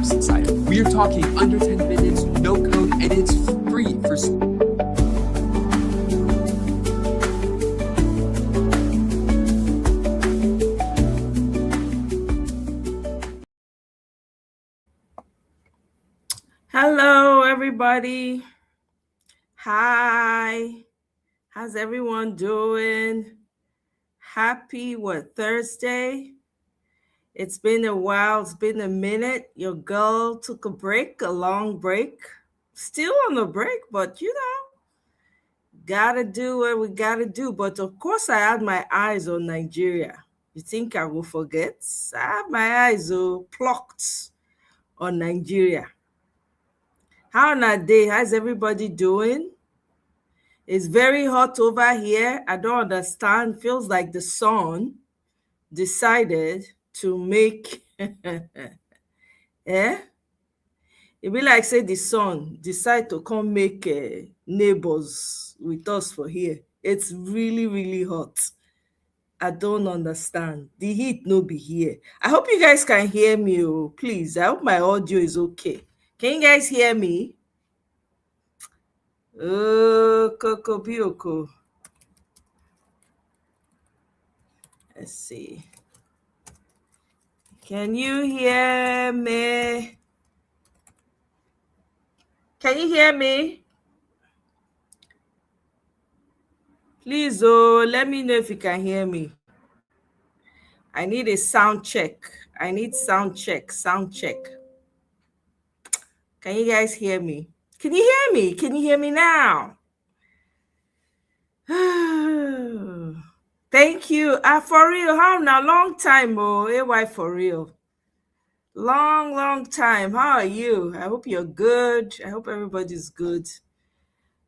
apps inside it. We're talking under 10 minutes, no code, and it's free for Hello, everybody. Hi. How's everyone doing? Happy Thursday? It's been a while. It's been a minute. Your girl took a break, a long break. Still on a break, but gotta do what we gotta do. But of course, I had my eyes on Nigeria. You think I will forget? I have my eyes plucked on Nigeria. How na day? How's everybody doing? It's very hot over here. I don't understand. Feels like the sun decided to make It be like say the sun decide to come make neighbors with us for here. It's really, really hot. I don't understand. The heat no be here. I hope you guys can hear me. Please. I hope my audio is okay. Can you guys hear me? Oh, Coco Bioko. Let's see. Can you hear me? Can you hear me? Please, let me know if you can hear me. I need a sound check. I need sound check. Sound check. Can you guys hear me? Can you hear me? Can you hear me now? Thank you. For real. How now? Long time, AY for real. Long time. How are you? I hope you're good. I hope everybody's good.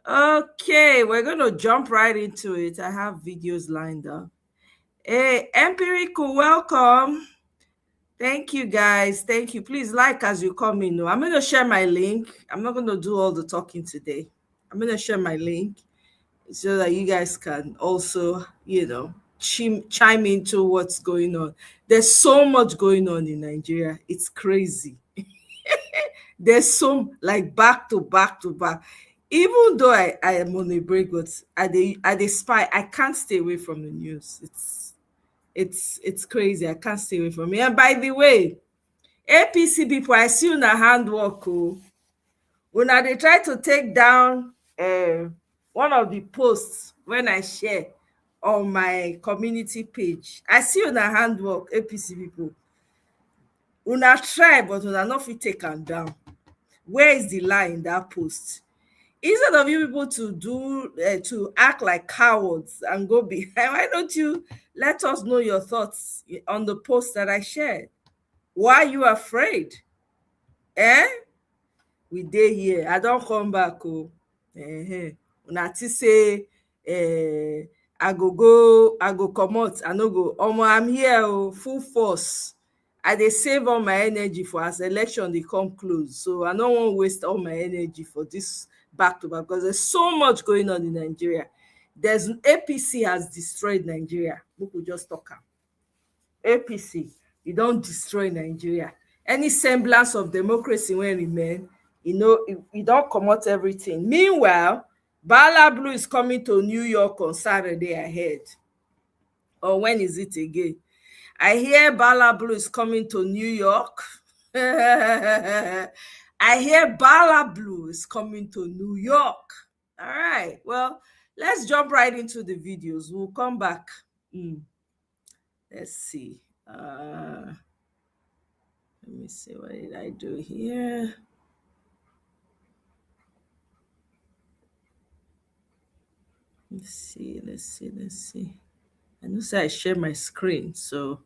Okay, we're going to jump right into it. I have videos lined up. Hey, Empirical, welcome. Thank you, guys. Thank you. Please like as you come in. I'm going to share my link. I'm not going to do all the talking today. I'm going to share my link so that you guys can also, chime into what's going on. There's so much going on in Nigeria. It's crazy. There's some like back to back. Even though I am on a break, but I dey spy. I can't stay away from the news. It's crazy. I can't stay away from it. And by the way, APC people, I see una handwork. Una they try to take down one of the posts when I share on my community page. I see una handwork, APC people. Una try, but una not fit take am down. Where is the lie in that post? Instead of you people to act like cowards and go behind, why don't you let us know your thoughts on the post that I shared? Why are you afraid? We dey here. I don't come back. Una say I go comot. I no go. I'm here full force. I dey save all my energy for as election dey come close. So I don't want to waste all my energy for this back to back because there's so much going on in Nigeria. There's APC has destroyed Nigeria. We could just talk. APC, you don't destroy Nigeria. Any semblance of democracy when remain, you don't come out everything. Meanwhile, Bola Blue is coming to New York on Saturday ahead. Or when is it again? I hear Bola Blue is coming to New York. I hear Bola Blue is coming to New York. All right. Well, let's jump right into the videos. We'll come back. Let's see. Let me see. What did I do here? Let's see. I know say I share my screen, so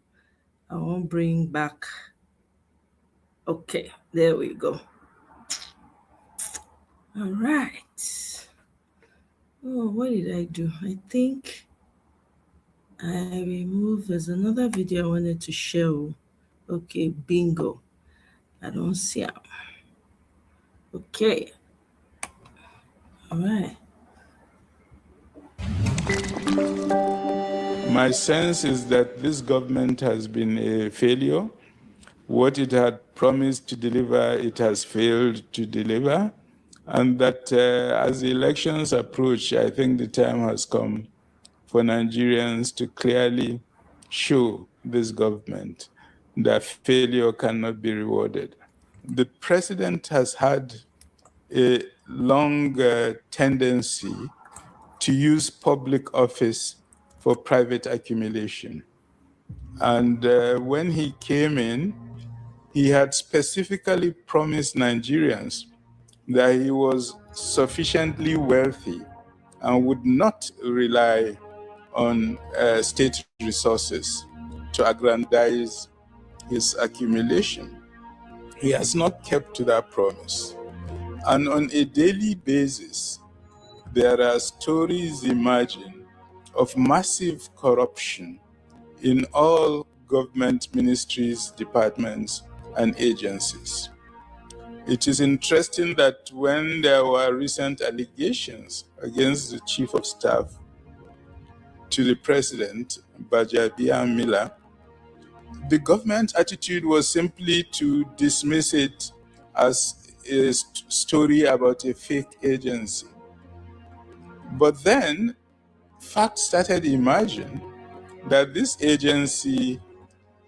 I won't bring back. Okay, there we go. All right. Oh, what did I do? I think I removed. There's another video I wanted to show. Okay, bingo. I don't see it. Okay. All right. My sense is that this government has been a failure. what it had promised to deliver, it has failed to deliver, and that as the elections approach, I think the time has come for Nigerians to clearly show this government that failure cannot be rewarded. The president has had a long tendency to use public office for private accumulation. And when he came in, he had specifically promised Nigerians that he was sufficiently wealthy and would not rely on state resources to aggrandize his accumulation. He has not kept to that promise. And on a daily basis, there are stories emerging of massive corruption in all government ministries, departments, and agencies. It is interesting that when there were recent allegations against the chief of staff to the president, Mila, the government attitude was simply to dismiss it as a story about a fake agency. But then facts started emerging that this agency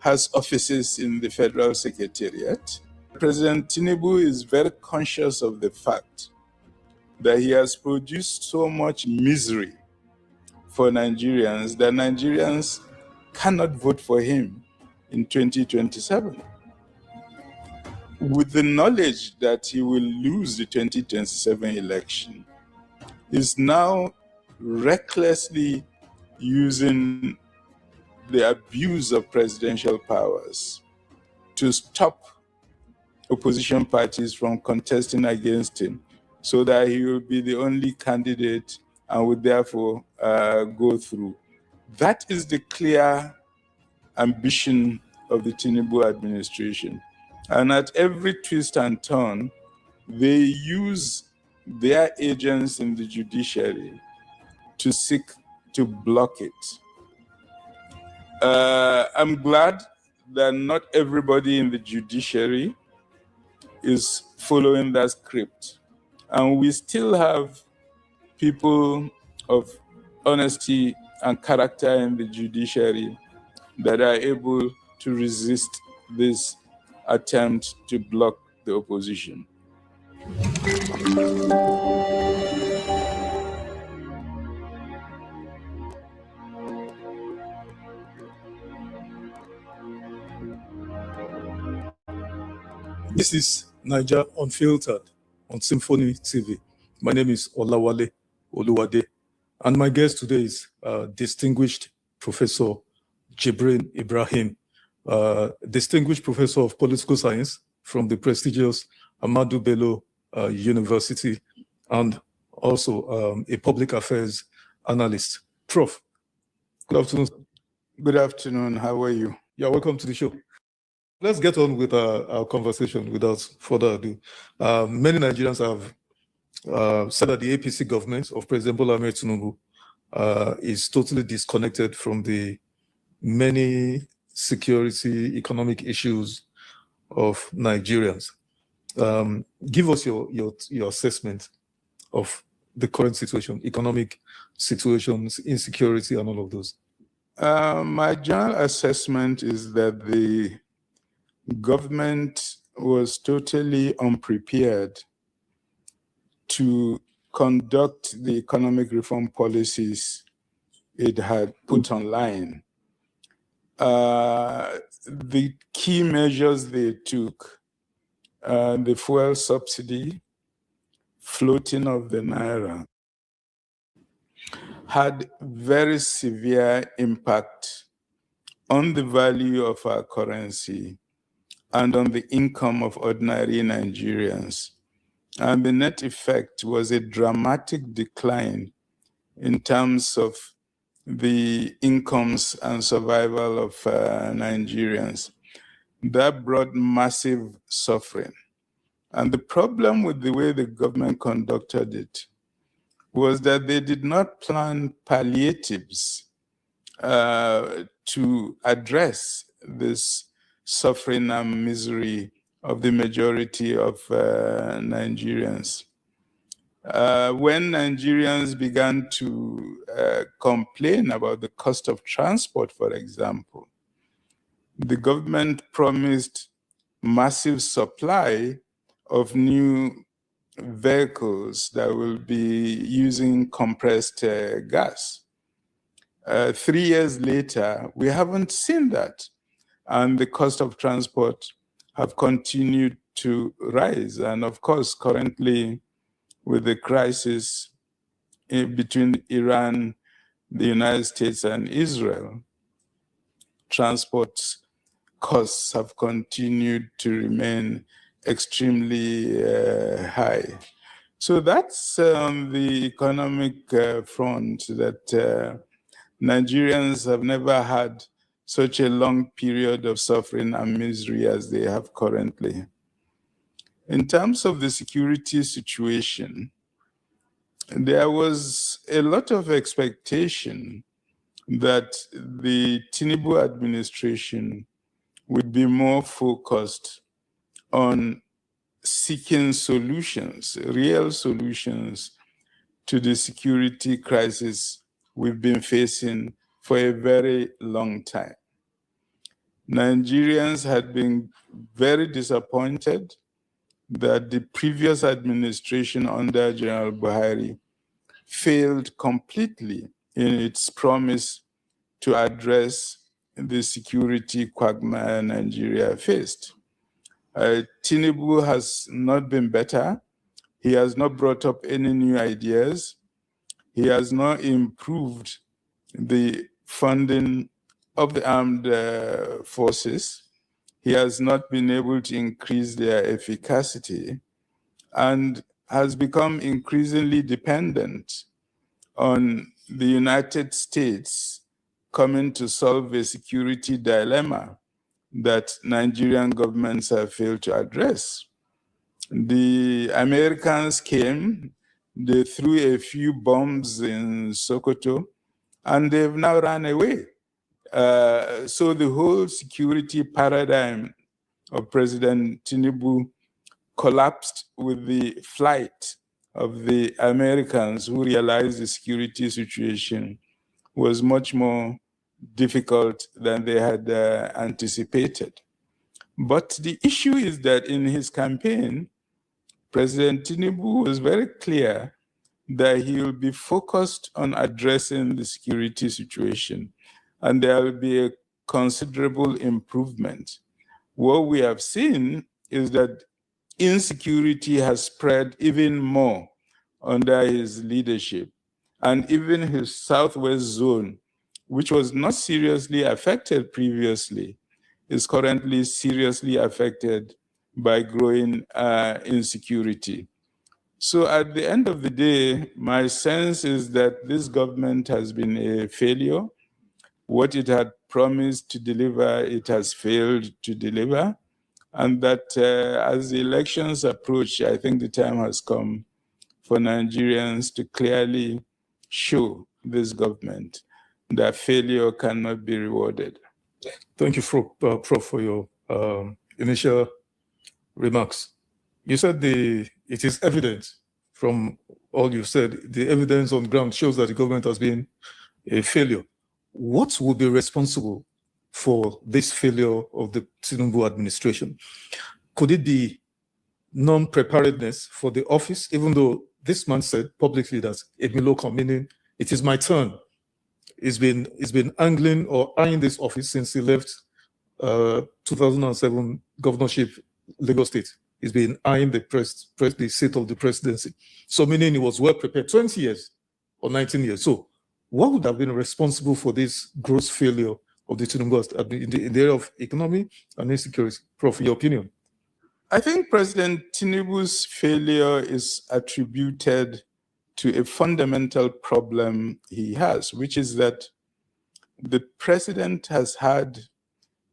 has offices in the Federal Secretariat. President Tinubu is very conscious of the fact that he has produced so much misery for Nigerians that Nigerians cannot vote for him in 2027. With the knowledge that he will lose the 2027 election, is now recklessly using the abuse of presidential powers to stop opposition parties from contesting against him so that he will be the only candidate and would therefore go through. That is the clear ambition of the Tinubu administration. And at every twist and turn, they use their agents in the judiciary to seek to block it. I'm glad that not everybody in the judiciary is following that script. And we still have people of honesty and character in the judiciary that are able to resist this attempt to block the opposition. This is Niger Unfiltered on Symphony TV. My name is Olawale Oluwade, and my guest today is distinguished Professor Jibrin Ibrahim, distinguished Professor of Political Science from the prestigious Ahmadu Bello University, and also a public affairs analyst. Prof, good afternoon. Good afternoon. How are you? Yeah, welcome to the show. Let's get on with our conversation without further ado. Many Nigerians have said that the APC government of President Bola Ahmed Tinubu is totally disconnected from the many security, economic issues of Nigerians. Give us your assessment of the current situation, economic situations, insecurity, and all of those. My general assessment is that the government was totally unprepared to conduct the economic reform policies it had put online. The key measures they took, the fuel subsidy, floating of the naira, had very severe impact on the value of our currency and on the income of ordinary Nigerians. And the net effect was a dramatic decline in terms of the incomes and survival of Nigerians. That brought massive suffering. And the problem with the way the government conducted it was that they did not plan palliatives to address this suffering and misery of the majority of Nigerians. When Nigerians began to complain about the cost of transport, for example, the government promised massive supply of new vehicles that will be using compressed gas. 3 years later, we haven't seen that. And the cost of transport have continued to rise. And of course, currently, with the crisis between Iran, the United States, and Israel, transport costs have continued to remain extremely high. So that's on the economic front, that Nigerians have never had such a long period of suffering and misery as they have currently. In terms of the security situation, there was a lot of expectation that the Tinubu administration would be more focused on seeking solutions, real solutions to the security crisis we've been facing for a very long time. Nigerians had been very disappointed that the previous administration under General Buhari failed completely in its promise to address the security quagmire Nigeria faced. Tinubu has not been better. He has not brought up any new ideas. He has not improved the funding of the armed forces. He has not been able to increase their efficacy and has become increasingly dependent on the United States coming to solve a security dilemma that Nigerian governments have failed to address. The Americans came, they threw a few bombs in Sokoto, and they've now run away. So the whole security paradigm of President Tinubu collapsed with the flight of the Americans, who realized the security situation was much more difficult than they had anticipated. But the issue is that in his campaign, President Tinubu was very clear that he will be focused on addressing the security situation, and there will be a considerable improvement. What we have seen is that insecurity has spread even more under his leadership, and even his southwest zone, which was not seriously affected previously, is currently seriously affected by growing insecurity. So at the end of the day, my sense is that this government has been a failure. What it had promised to deliver, it has failed to deliver. And that as the elections approach, I think the time has come for Nigerians to clearly show this government that failure cannot be rewarded. Thank you, Prof, for your initial remarks. You said it is evident from all you said, the evidence on ground shows that the government has been a failure. What would be responsible for this failure of the Tinubu administration? Could it be non-preparedness for the office, even though this man said publicly that Emilokan, meaning it is my turn, he's been angling or eyeing this office since he left 2007 governorship, Lagos State. He's been eyeing the seat of the presidency. So meaning he was well prepared, 20 years or 19 years. So what would have been responsible for this gross failure of the Tinubu in the area of economy and insecurity? Prof, your opinion? I think President Tinubu's failure is attributed to a fundamental problem he has, which is that the president has had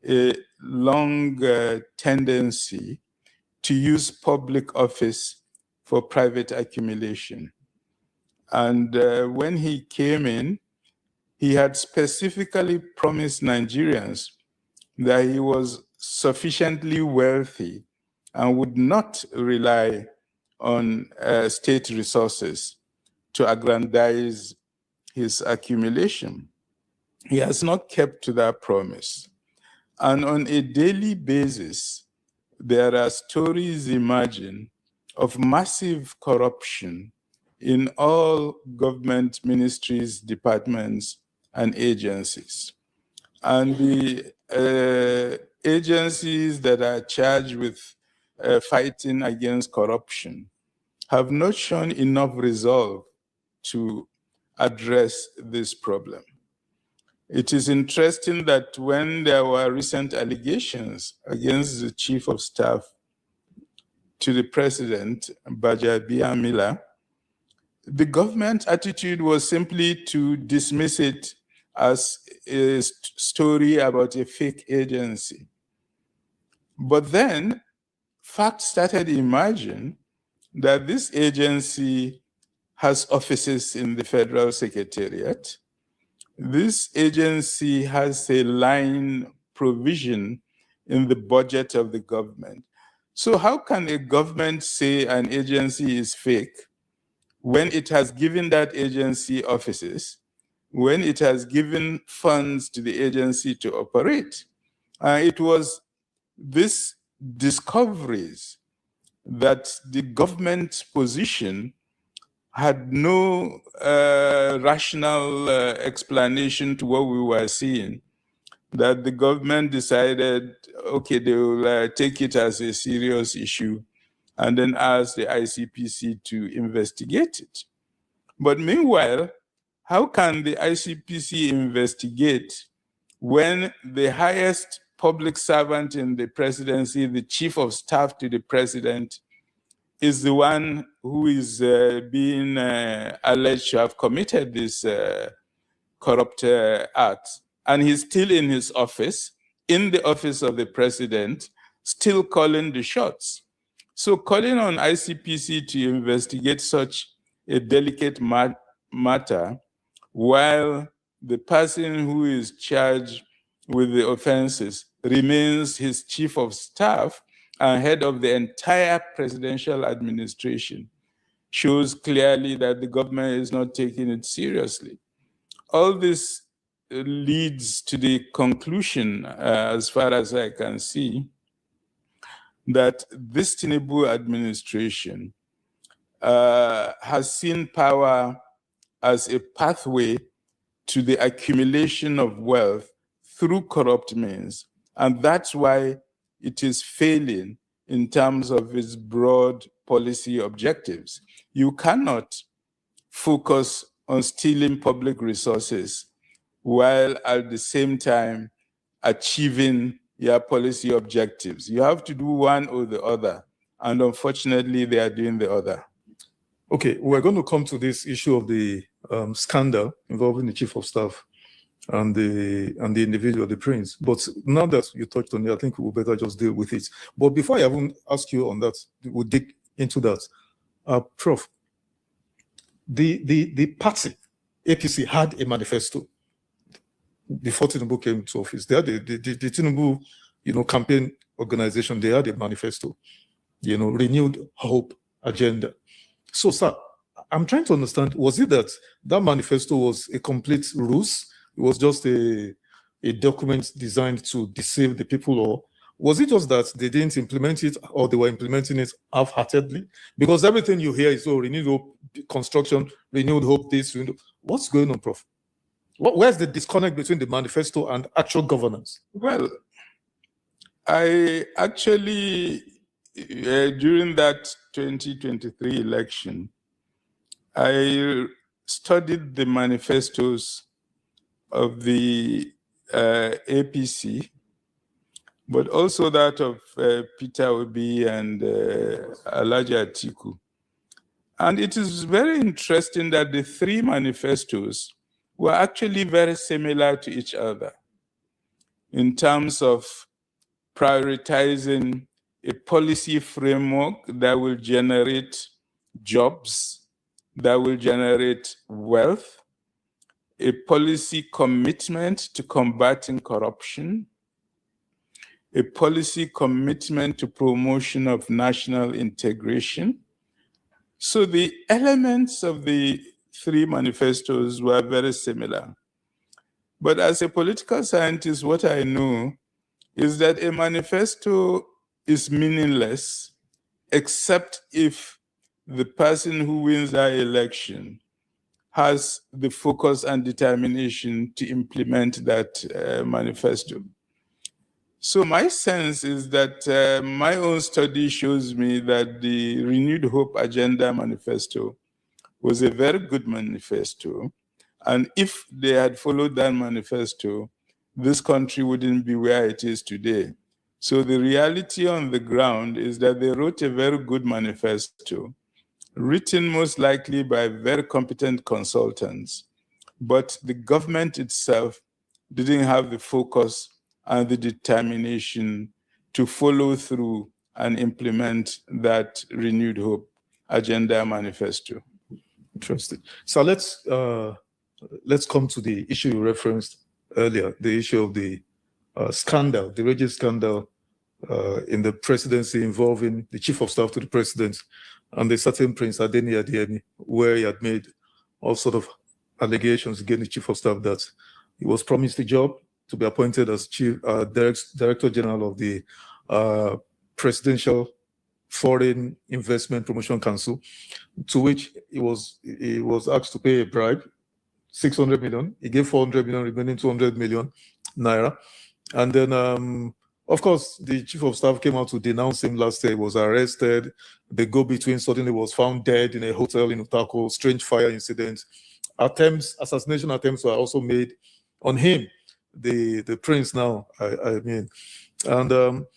a long tendency to use public office for private accumulation. And when he came in, he had specifically promised Nigerians that he was sufficiently wealthy and would not rely on state resources to aggrandize his accumulation. He has not kept to that promise. And on a daily basis, there are stories emerging of massive corruption in all government ministries, departments, and agencies. And the agencies that are charged with fighting against corruption have not shown enough resolve to address this problem. It is interesting that when there were recent allegations against the chief of staff to the president, Gbajabiamila, the government attitude was simply to dismiss it as a story about a fake agency. But then facts started emerging that this agency has offices in the Federal Secretariat. This agency has a line provision in the budget of the government. So how can a government say an agency is fake when it has given that agency offices, when it has given funds to the agency to operate? It was these discoveries that the government's position had no rational explanation to what we were seeing, that the government decided, okay, they will take it as a serious issue and then ask the ICPC to investigate it. But meanwhile, how can the ICPC investigate when the highest public servant in the presidency, the chief of staff to the president, is the one who is being alleged to have committed this corrupt act? And he's still in his office, in the office of the president, still calling the shots. So calling on ICPC to investigate such a delicate matter while the person who is charged with the offenses remains his chief of staff and head of the entire presidential administration shows clearly that the government is not taking it seriously. All this leads to the conclusion, as far as I can see, that this Tinubu administration has seen power as a pathway to the accumulation of wealth through corrupt means. And that's why it is failing in terms of its broad policy objectives. You cannot focus on stealing public resources while at the same time achieving your policy objectives. You have to do one or the other. And unfortunately, they are doing the other. Okay, we're going to come to this issue of the scandal involving the chief of staff and the individual, the prince. But now that you touched on it, I think we'll better just deal with it. But before I even ask you on that, we'll dig into that. Prof, the party, APC, had a manifesto before Tinubu came to office. They had the Tinubu, campaign organization, they had a manifesto, renewed hope agenda. So, sir, I'm trying to understand, was it that manifesto was a complete ruse? It was just a document designed to deceive the people, or was it just that they didn't implement it, or they were implementing it half-heartedly? Because everything you hear is, renewed hope, construction, renewed hope, this, what's going on, Prof? Where's the disconnect between the manifesto and actual governance? Well, I actually, during that 2023 election, I studied the manifestos of the APC, but also that of Peter Obi and Alhaji Atiku. And it is very interesting that the three manifestos were actually very similar to each other in terms of prioritizing a policy framework that will generate jobs, that will generate wealth, a policy commitment to combating corruption, a policy commitment to promotion of national integration. So the elements of the three manifestos were very similar. But as a political scientist, what I know is that a manifesto is meaningless except if the person who wins that election has the focus and determination to implement that manifesto. So my sense is that my own study shows me that the Renewed Hope Agenda Manifesto was a very good manifesto. And if they had followed that manifesto, this country wouldn't be where it is today. So the reality on the ground is that they wrote a very good manifesto, written most likely by very competent consultants, but the government itself didn't have the focus and the determination to follow through and implement that Renewed Hope Agenda Manifesto. Interesting. So let's come to the issue you referenced earlier, the issue of the scandal, the raging scandal in the presidency involving the chief of staff to the president and the certain Prince Adeni Adeyemi, where he had made all sort of allegations against the chief of staff that he was promised a job to be appointed as Director General of the Presidential Foreign Investment Promotion Council, to which he was asked to pay a bribe, 600 million. He gave 400 million, remaining 200 million naira. And then, of course, the chief of staff came out to denounce him last year. He was arrested. The go-between suddenly was found dead in a hotel in Utako, strange fire incident. Assassination attempts were also made on him, the prince now, I mean. And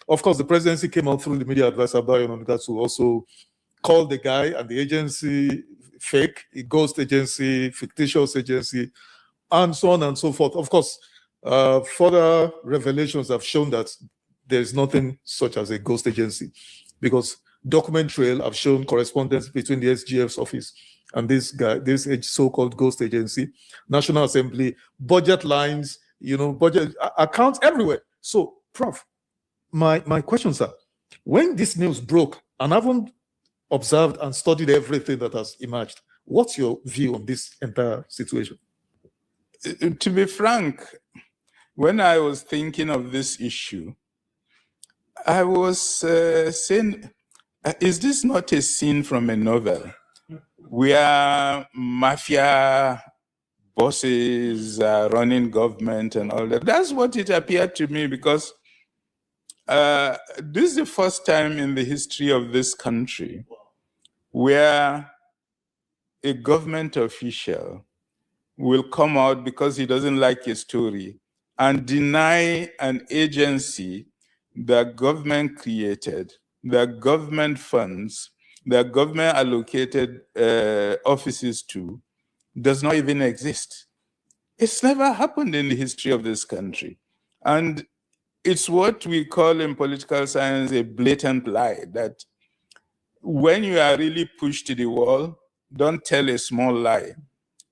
of course, the presidency came out through the media advisor, Bayo Onanuga, to also call the guy and the agency fake, a ghost agency, fictitious agency, and so on and so forth. Of course, further revelations have shown that there's nothing such as a ghost agency, because document trail have shown correspondence between the SGF's office and this guy, this so-called ghost agency, National Assembly, budget lines, budget accounts everywhere. So, Prof, my questions are, when this news broke, and I haven't observed and studied everything that has emerged, what's your view on this entire situation? To be frank, when I was thinking of this issue, I was saying, is this not a scene from a novel where mafia bosses are running government and all that? That's what it appeared to me, because this is the first time in the history of this country where a government official will come out because he doesn't like a story and deny an agency that government created, that government funds, that government allocated offices to, does not even exist. It's never happened in the history of this country. And it's what we call in political science a blatant lie, that when you are really pushed to the wall, don't tell a small lie.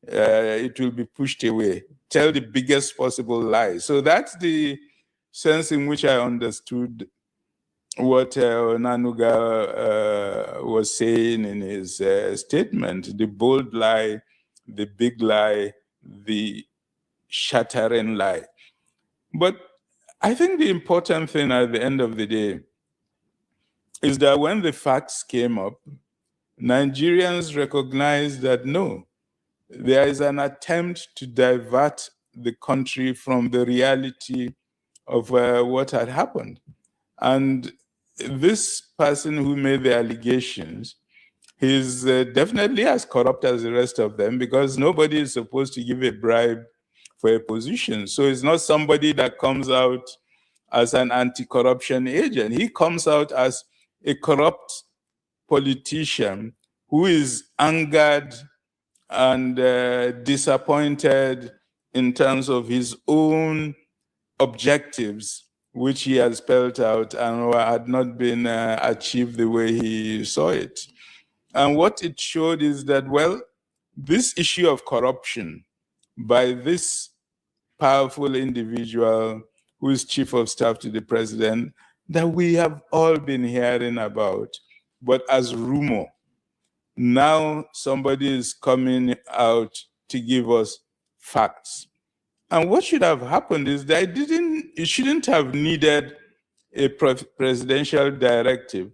It will be pushed away. Tell the biggest possible lie. So that's the sense in which I understood what Onanuga was saying in his statement: the bold lie, the big lie, the shattering lie. But I think the important thing at the end of the day is that when the facts came up, Nigerians recognized that no, there is an attempt to divert the country from the reality of what had happened. And this person who made the allegations, he's definitely as corrupt as the rest of them, because nobody is supposed to give a bribe for a position. So it's not somebody that comes out as an anti-corruption agent. He comes out as a corrupt politician who is angered and disappointed in terms of his own objectives, which he has spelled out and had not been achieved the way he saw it. And what it showed is that, well, this issue of corruption by this powerful individual who is chief of staff to the president, that we have all been hearing about, but as rumor. Now somebody is coming out to give us facts. And what should have happened is that it shouldn't have needed a presidential directive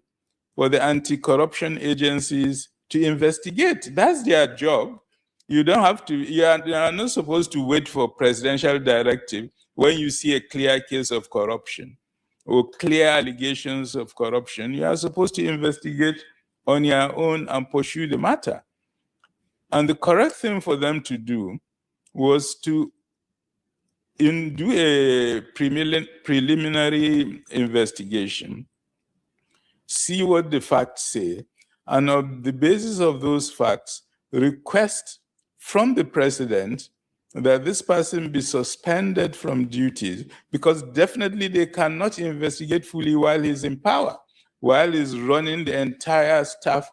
for the anti-corruption agencies to investigate. That's their job. You don't have to, you are not supposed to wait for presidential directive when you see a clear case of corruption or clear allegations of corruption. You are supposed to investigate on your own and pursue the matter. And the correct thing for them to do was to do a preliminary investigation, see what the facts say, and on the basis of those facts, request from the president that this person be suspended from duties, because definitely they cannot investigate fully while he's in power, while he's running the entire staff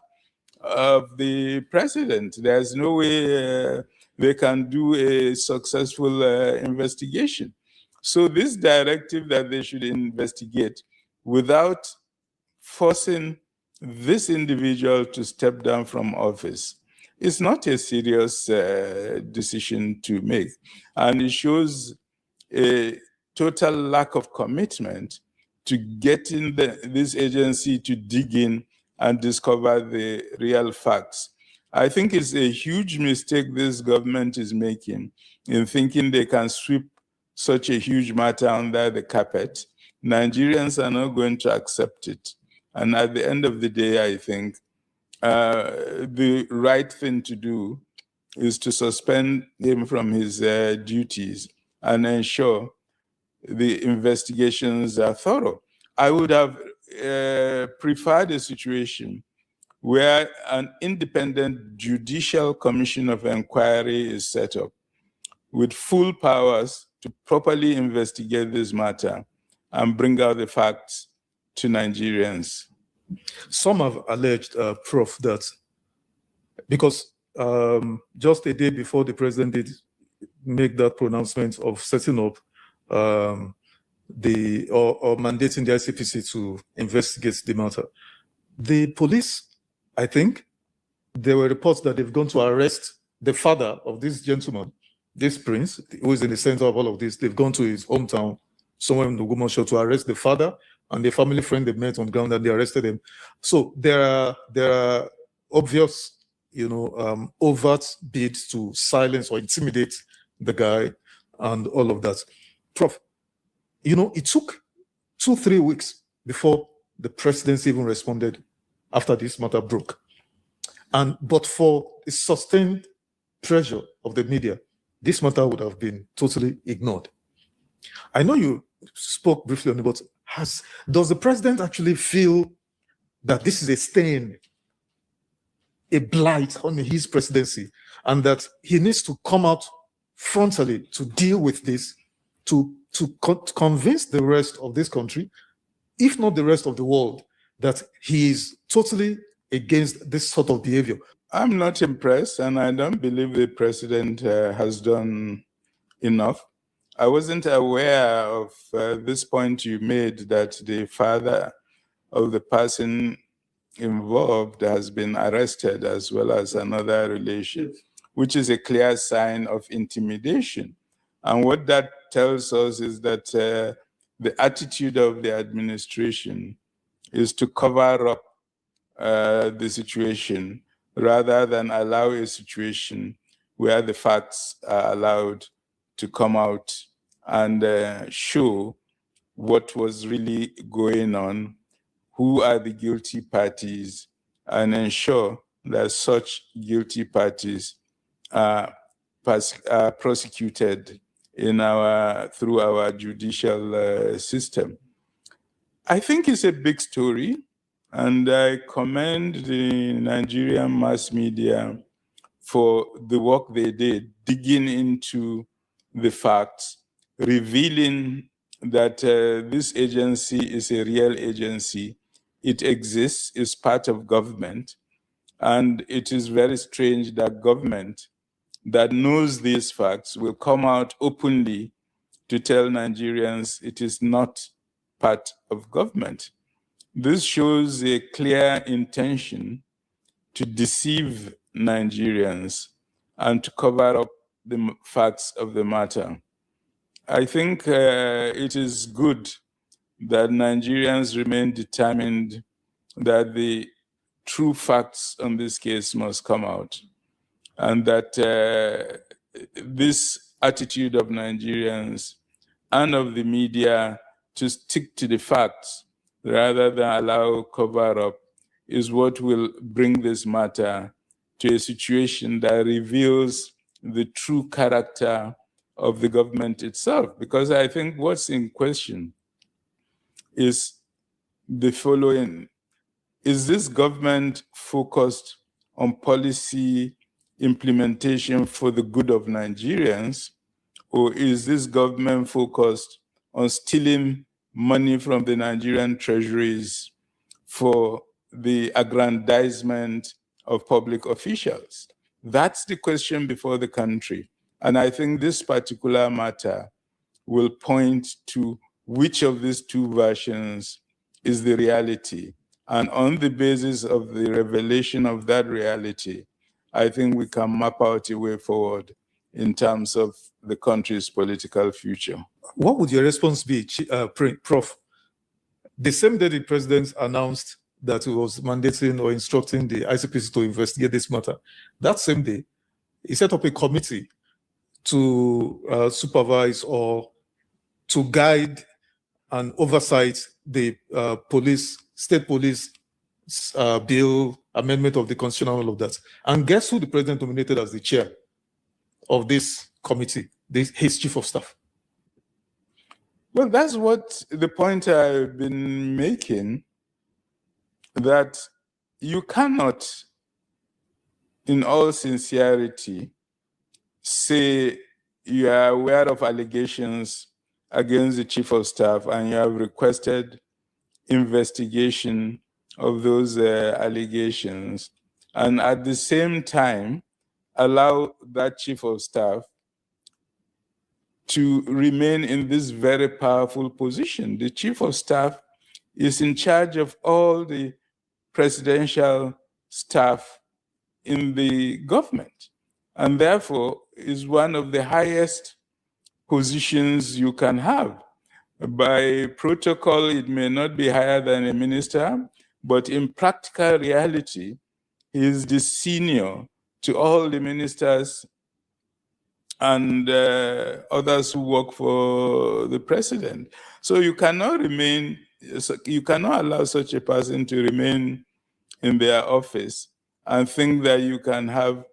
of the president. There's no way they can do a successful investigation. So this directive that they should investigate without forcing this individual to step down from office is not a serious decision to make. And it shows a total lack of commitment to getting this agency to dig in and discover the real facts. I think it's a huge mistake this government is making in thinking they can sweep such a huge matter under the carpet. Nigerians are not going to accept it. And at the end of the day, I think the right thing to do is to suspend him from his duties and ensure the investigations are thorough. I would have preferred a situation where an independent judicial commission of inquiry is set up with full powers to properly investigate this matter and bring out the facts to Nigerians. Some have alleged, Prof, that because just a day before the president did make that pronouncement of setting up or mandating the ICPC to investigate the matter, the police, I think, there were reports that they've gone to arrest the father of this gentleman, this prince, who is in the center of all of this. They've gone to his hometown, somewhere in Ogbomoso, to arrest the father and the family friend they met on ground, and they arrested him. So there are obvious, overt bids to silence or intimidate the guy and all of that. Prof, it took 2-3 weeks before the presidency even responded after this matter broke. But for the sustained pressure of the media, this matter would have been totally ignored. I know you spoke briefly on it, but does the president actually feel that this is a stain, a blight on his presidency, and that he needs to come out frontally to deal with this, to convince the rest of this country, if not the rest of the world, that he is totally against this sort of behavior? I'm not impressed, and I don't believe the president has done enough. I wasn't aware of this point you made, that the father of the person involved has been arrested, as well as another relation, which is a clear sign of intimidation. And what that tells us is that the attitude of the administration is to cover up the situation rather than allow a situation where the facts are allowed to come out and show what was really going on, who are the guilty parties, and ensure that such guilty parties are prosecuted through our judicial system. I think it's a big story, and I commend the Nigerian mass media for the work they did, digging into the facts, revealing that this agency is a real agency. It exists, is part of government, and it is very strange that government that knows these facts will come out openly to tell Nigerians it is not part of government. This shows a clear intention to deceive Nigerians and to cover up the facts of the matter. I think it is good that Nigerians remain determined that the true facts on this case must come out, and that this attitude of Nigerians and of the media to stick to the facts rather than allow cover-up is what will bring this matter to a situation that reveals the true character of the government itself. Because I think what's in question is the following. Is this government focused on policy implementation for the good of Nigerians, or is this government focused on stealing money from the Nigerian treasuries for the aggrandizement of public officials? That's the question before the country. And I think this particular matter will point to which of these two versions is the reality. And on the basis of the revelation of that reality, I think we can map out a way forward in terms of the country's political future. What would your response be, Prof? The same day the president announced that he was mandating or instructing the ICPC to investigate this matter, that same day, he set up a committee to supervise or to guide and oversight the state police bill, amendment of the constitution, and all of that. And guess who the president nominated as the chair of this committee, his chief of staff? Well, that's what the point I've been making, that you cannot, in all sincerity, say you are aware of allegations against the chief of staff and you have requested investigation of those allegations, and at the same time allow that chief of staff to remain in this very powerful position. The chief of staff is in charge of all the presidential staff in the government, and therefore is one of the highest positions you can have. By protocol, it may not be higher than a minister, but in practical reality, he is the senior to all the ministers and others who work for the president. So you cannot allow such a person to remain in their office and think that you can have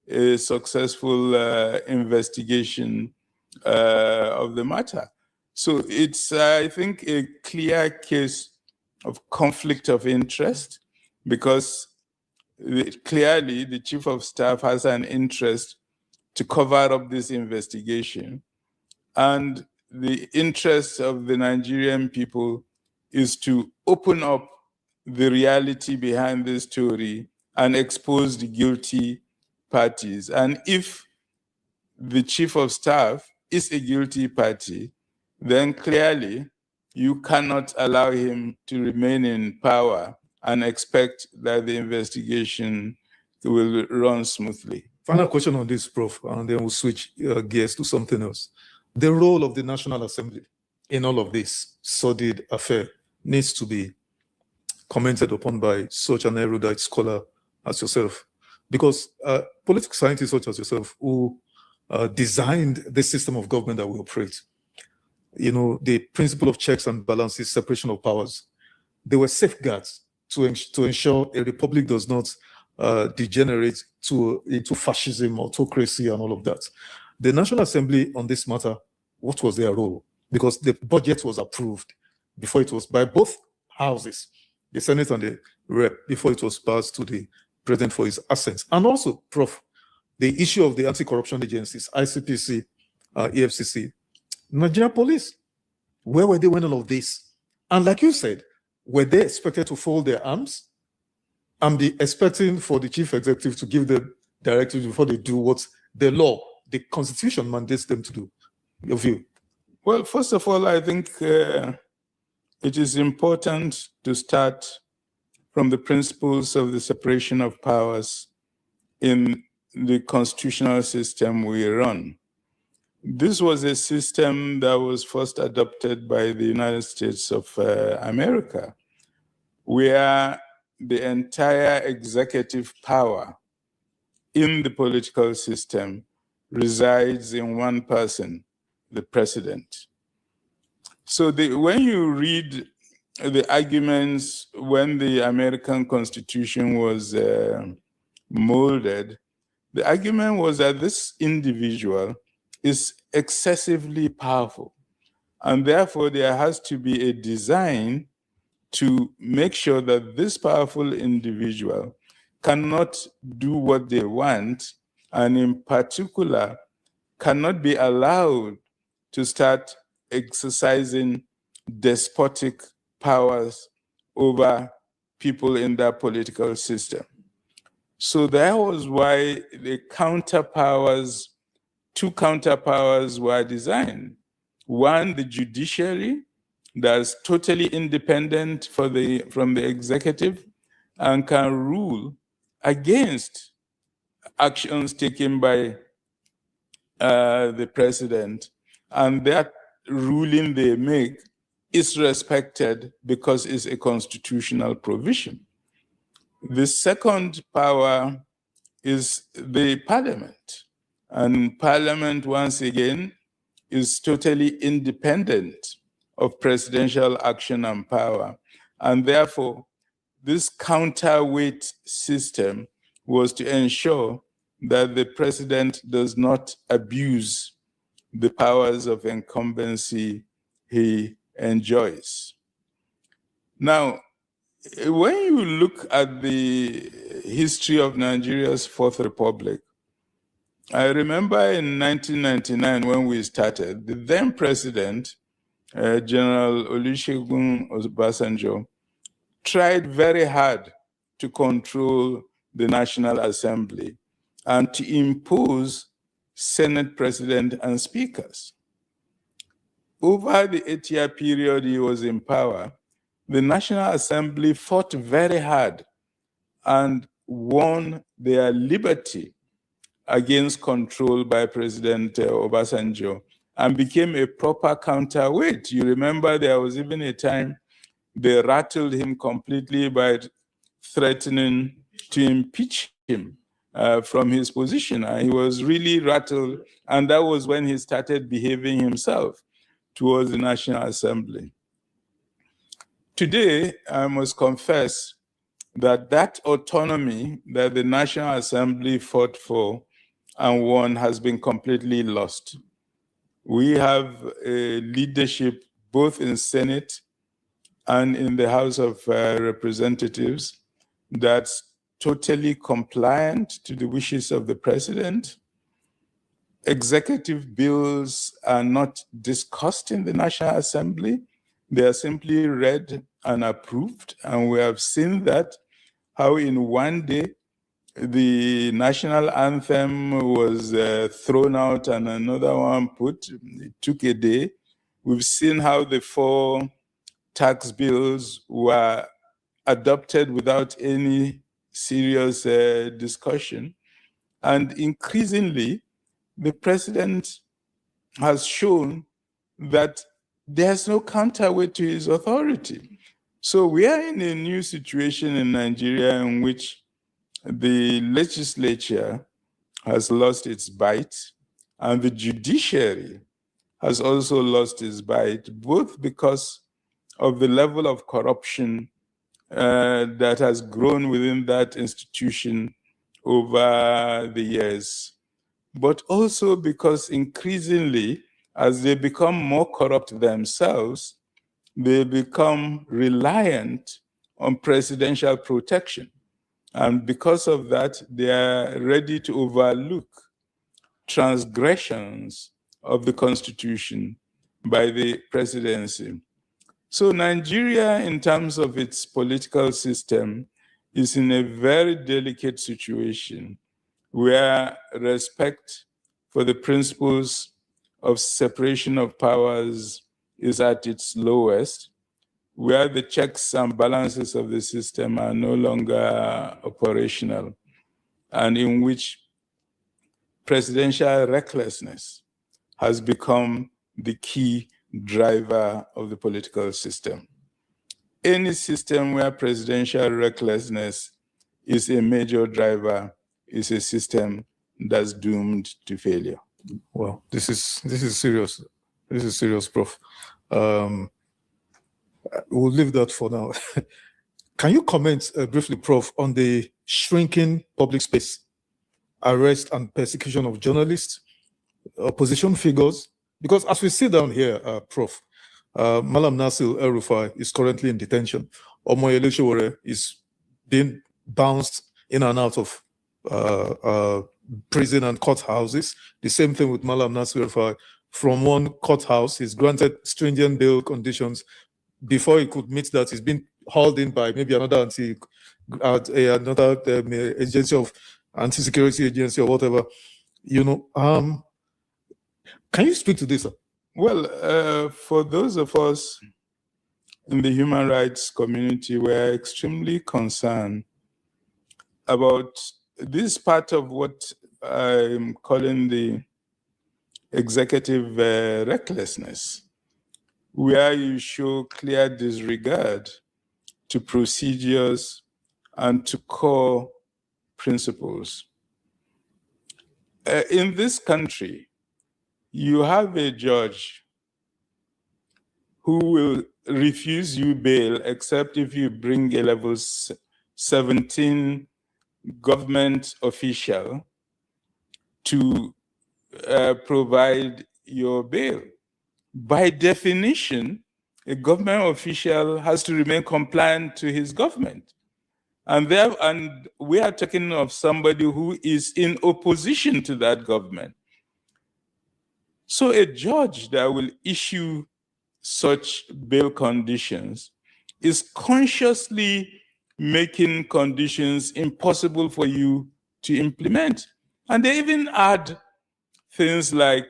a successful investigation of the matter. So it's, I think, a clear case of conflict of interest, because clearly the chief of staff has an interest to cover up this investigation. And the interest of the Nigerian people is to open up the reality behind this story and expose the guilty parties. And if the chief of staff is a guilty party, then clearly you cannot allow him to remain in power and expect that the investigation will run smoothly. Final question on this, Prof, and then we'll switch gears to something else. The role of the National Assembly in all of this sordid affair needs to be commented upon by such an erudite scholar as yourself, because political scientists such as yourself who designed the system of government that we operate, you know, the principle of checks and balances, separation of powers, they were safeguards to ensure a republic does not degenerate into fascism, autocracy, and all of that. The National Assembly on this matter, what was their role? Because the budget was approved before it was by both houses, the Senate and the Rep, before it was passed to the President for his assent. And also, Prof, the issue of the anti-corruption agencies, ICPC, EFCC, Nigerian police, where were they when all of this? And like you said, were they expected to fold their arms and be expecting for the chief executive to give them directives before they do what the law, the constitution mandates them to do? Your view? Well, first of all, I think it is important to start from the principles of the separation of powers in the constitutional system we run. This was a system that was first adopted by the United States of America, where the entire executive power in the political system resides in one person, the president. So when you read the arguments when the American Constitution was molded, the argument was that this individual is excessively powerful, and therefore there has to be a design to make sure that this powerful individual cannot do what they want, and in particular, cannot be allowed to start exercising despotic powers over people in that political system. So that was why the two counterpowers were designed. One, the judiciary, that's totally independent from the executive and can rule against actions taken by the president, and that ruling they make is respected because it's a constitutional provision. The second power is the parliament, and parliament, once again, is totally independent of presidential action and power, and therefore this counterweight system was to ensure that the president does not abuse the powers of incumbency he enjoys. Now, when you look at the history of Nigeria's Fourth Republic, I remember in 1999 when we started, the then president, General Olusegun Obasanjo, tried very hard to control the National Assembly and to impose Senate president and speakers. Over the 8-year period he was in power, the National Assembly fought very hard and won their liberty against control by President Obasanjo and became a proper counterweight. You remember there was even a time they rattled him completely by threatening to impeach him from his position. He was really rattled, and that was when he started behaving himself towards the National Assembly. Today, I must confess that autonomy that the National Assembly fought for and won has been completely lost. We have a leadership both in Senate and in the House of Representatives that's totally compliant to the wishes of the president. Executive bills are not discussed in the National Assembly. They are simply read and approved. And we have seen that, how in one day, the national anthem was thrown out and another one put. It took a day. We've seen how the 4 tax bills were adopted without any serious discussion. And increasingly, the president has shown that there's no counterweight to his authority. So we are in a new situation in Nigeria in which the legislature has lost its bite and the judiciary has also lost its bite, both because of the level of corruption that has grown within that institution over the years, but also because increasingly, as they become more corrupt themselves, they become reliant on presidential protection. And because of that, they are ready to overlook transgressions of the Constitution by the presidency. So Nigeria, in terms of its political system, is in a very delicate situation where respect for the principles of separation of powers is at its lowest, where the checks and balances of the system are no longer operational, and in which presidential recklessness has become the key driver of the political system. Any system where presidential recklessness is a major driver is a system that's doomed to failure. Well, this is serious. This is serious, Prof. We'll leave that for now. Can you comment briefly, Prof, on the shrinking public space, arrest and persecution of journalists, opposition figures? Because as we sit down here, Prof, Malam Nasir El-Rufai is currently in detention. Omoyele Sowore is being bounced in and out of prison and courthouses. The same thing with Malam Nasir El-Rufai. From one courthouse, he's granted stringent bail conditions. Before he could meet that, he's been hauled in by maybe another agency of anti-security agency or whatever. Can you speak to this, sir? Well, for those of us in the human rights community, we're extremely concerned about this part of what I'm calling the executive recklessness, where you show clear disregard to procedures and to core principles. In this country, you have a judge who will refuse you bail except if you bring a level 17 government official to provide your bail. By definition, a government official has to remain compliant to his government. And we are talking of somebody who is in opposition to that government. So a judge that will issue such bail conditions is consciously making conditions impossible for you to implement. And they even add things like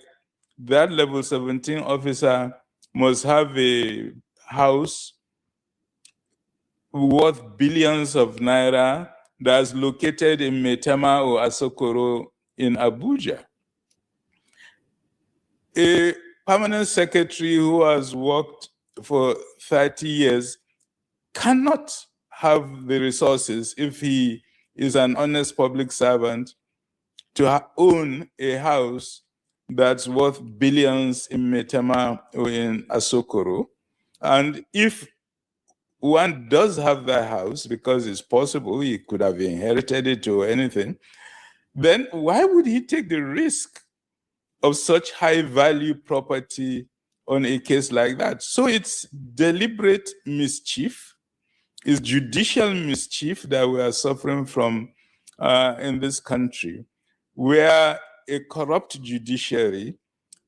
that level 17 officer must have a house worth billions of naira that's located in Metema or Asokoro in Abuja. A permanent secretary who has worked for 30 years cannot have the resources, if he is an honest public servant, to own a house that's worth billions in Metema or in Asokoro. And if one does have that house, because it's possible he could have inherited it or anything, then why would he take the risk of such high value property on a case like that? So it's deliberate mischief, it's judicial mischief that we are suffering from in this country, where a corrupt judiciary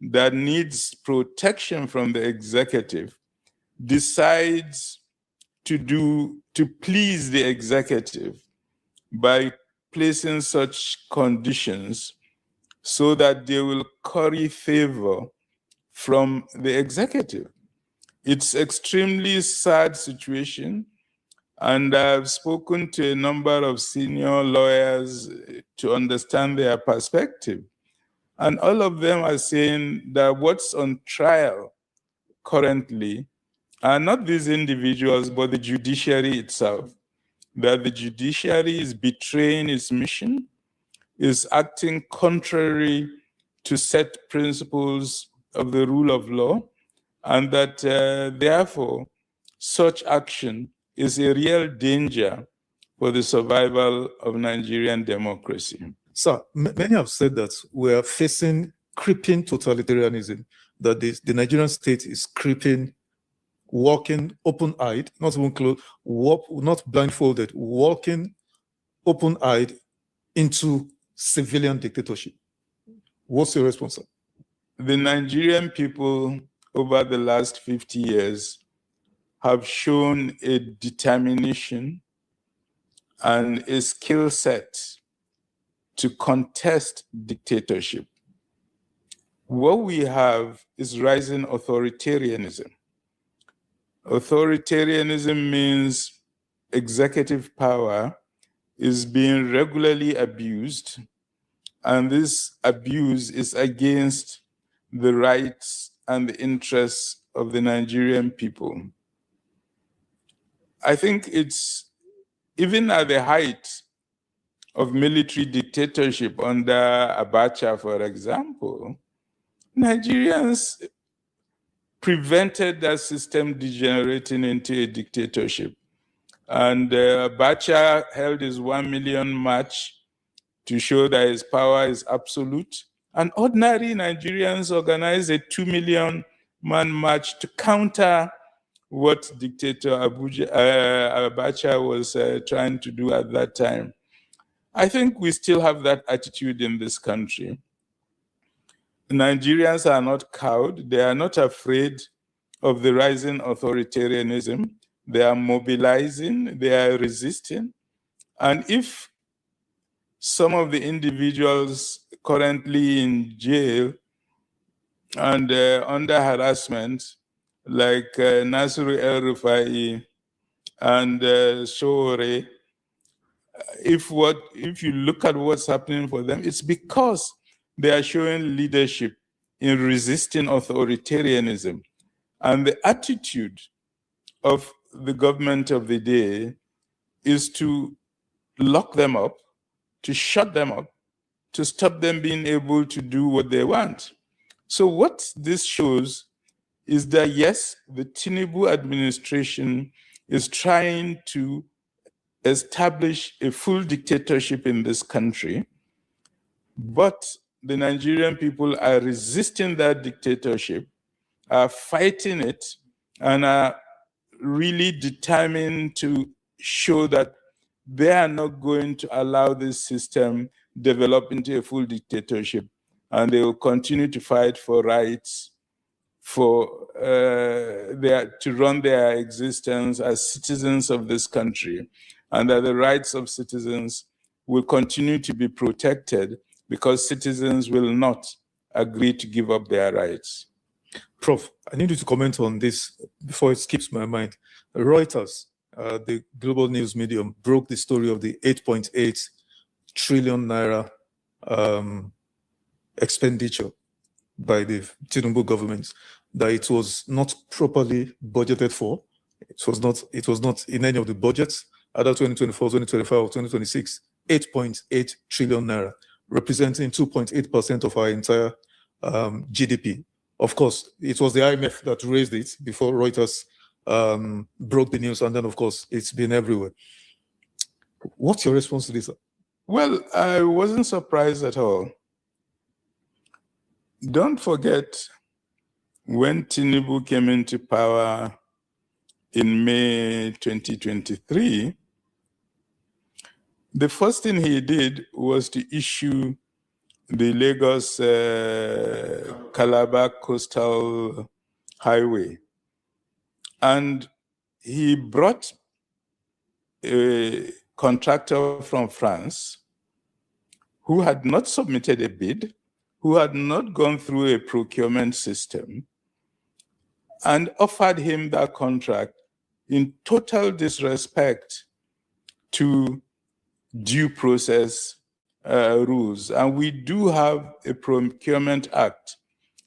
that needs protection from the executive decides to please the executive by placing such conditions so that they will curry favor from the executive. It's extremely sad situation, and I've spoken to a number of senior lawyers to understand their perspective. And all of them are saying that what's on trial currently are not these individuals, but the judiciary itself. That the judiciary is betraying its mission, is acting contrary to set principles of the rule of law, and that therefore such action is a real danger for the survival of Nigerian democracy. Sir, many have said that we are facing creeping totalitarianism, that the Nigerian state is creeping, walking open-eyed, not even closed, not blindfolded, walking open-eyed into civilian dictatorship. What's your response, sir? The Nigerian people over the last 50 years have shown a determination and a skill set to contest dictatorship. What we have is rising authoritarianism. Authoritarianism means executive power is being regularly abused, and this abuse is against the rights and the interests of the Nigerian people. I think it's even at the height of military dictatorship under Abacha, for example, Nigerians prevented that system degenerating into a dictatorship. And Abacha held his 1 million march to show that his power is absolute. And ordinary Nigerians organized a 2 million man march to counter what dictator Abacha was trying to do at that time. I think we still have that attitude in this country. Nigerians are not cowed. They are not afraid of the rising authoritarianism. They are mobilizing, they are resisting. And if some of the individuals currently in jail and under harassment, like Nasiru El-Rufai and Shore, if you look at what's happening for them, it's because they are showing leadership in resisting authoritarianism. And the attitude of the government of the day is to lock them up, to shut them up, to stop them being able to do what they want. So what this shows is that, yes, the Tinubu administration is trying to establish a full dictatorship in this country, but the Nigerian people are resisting that dictatorship, are fighting it, and are really determined to show that they are not going to allow this system develop into a full dictatorship, and they will continue to fight for rights, for to run their existence as citizens of this country, and that the rights of citizens will continue to be protected because citizens will not agree to give up their rights. Prof, I need you to comment on this before it skips my mind. Reuters, the global news medium, broke the story of the 8.8 trillion naira expenditure by the Tinubu government, that it was not properly budgeted for. It was not in any of the budgets, either 2024, 2025, or 2026. 8.8 trillion naira, representing 2.8% of our entire GDP. Of course, it was the IMF that raised it before Reuters broke the news, and then, of course, it's been everywhere. What's your response to this? Well, I wasn't surprised at all. Don't forget, when Tinubu came into power in May 2023, the first thing he did was to issue the Lagos Calabar Coastal Highway. And he brought a contractor from France who had not submitted a bid, who had not gone through a procurement system, and offered him that contract in total disrespect to due process rules. And we do have a procurement act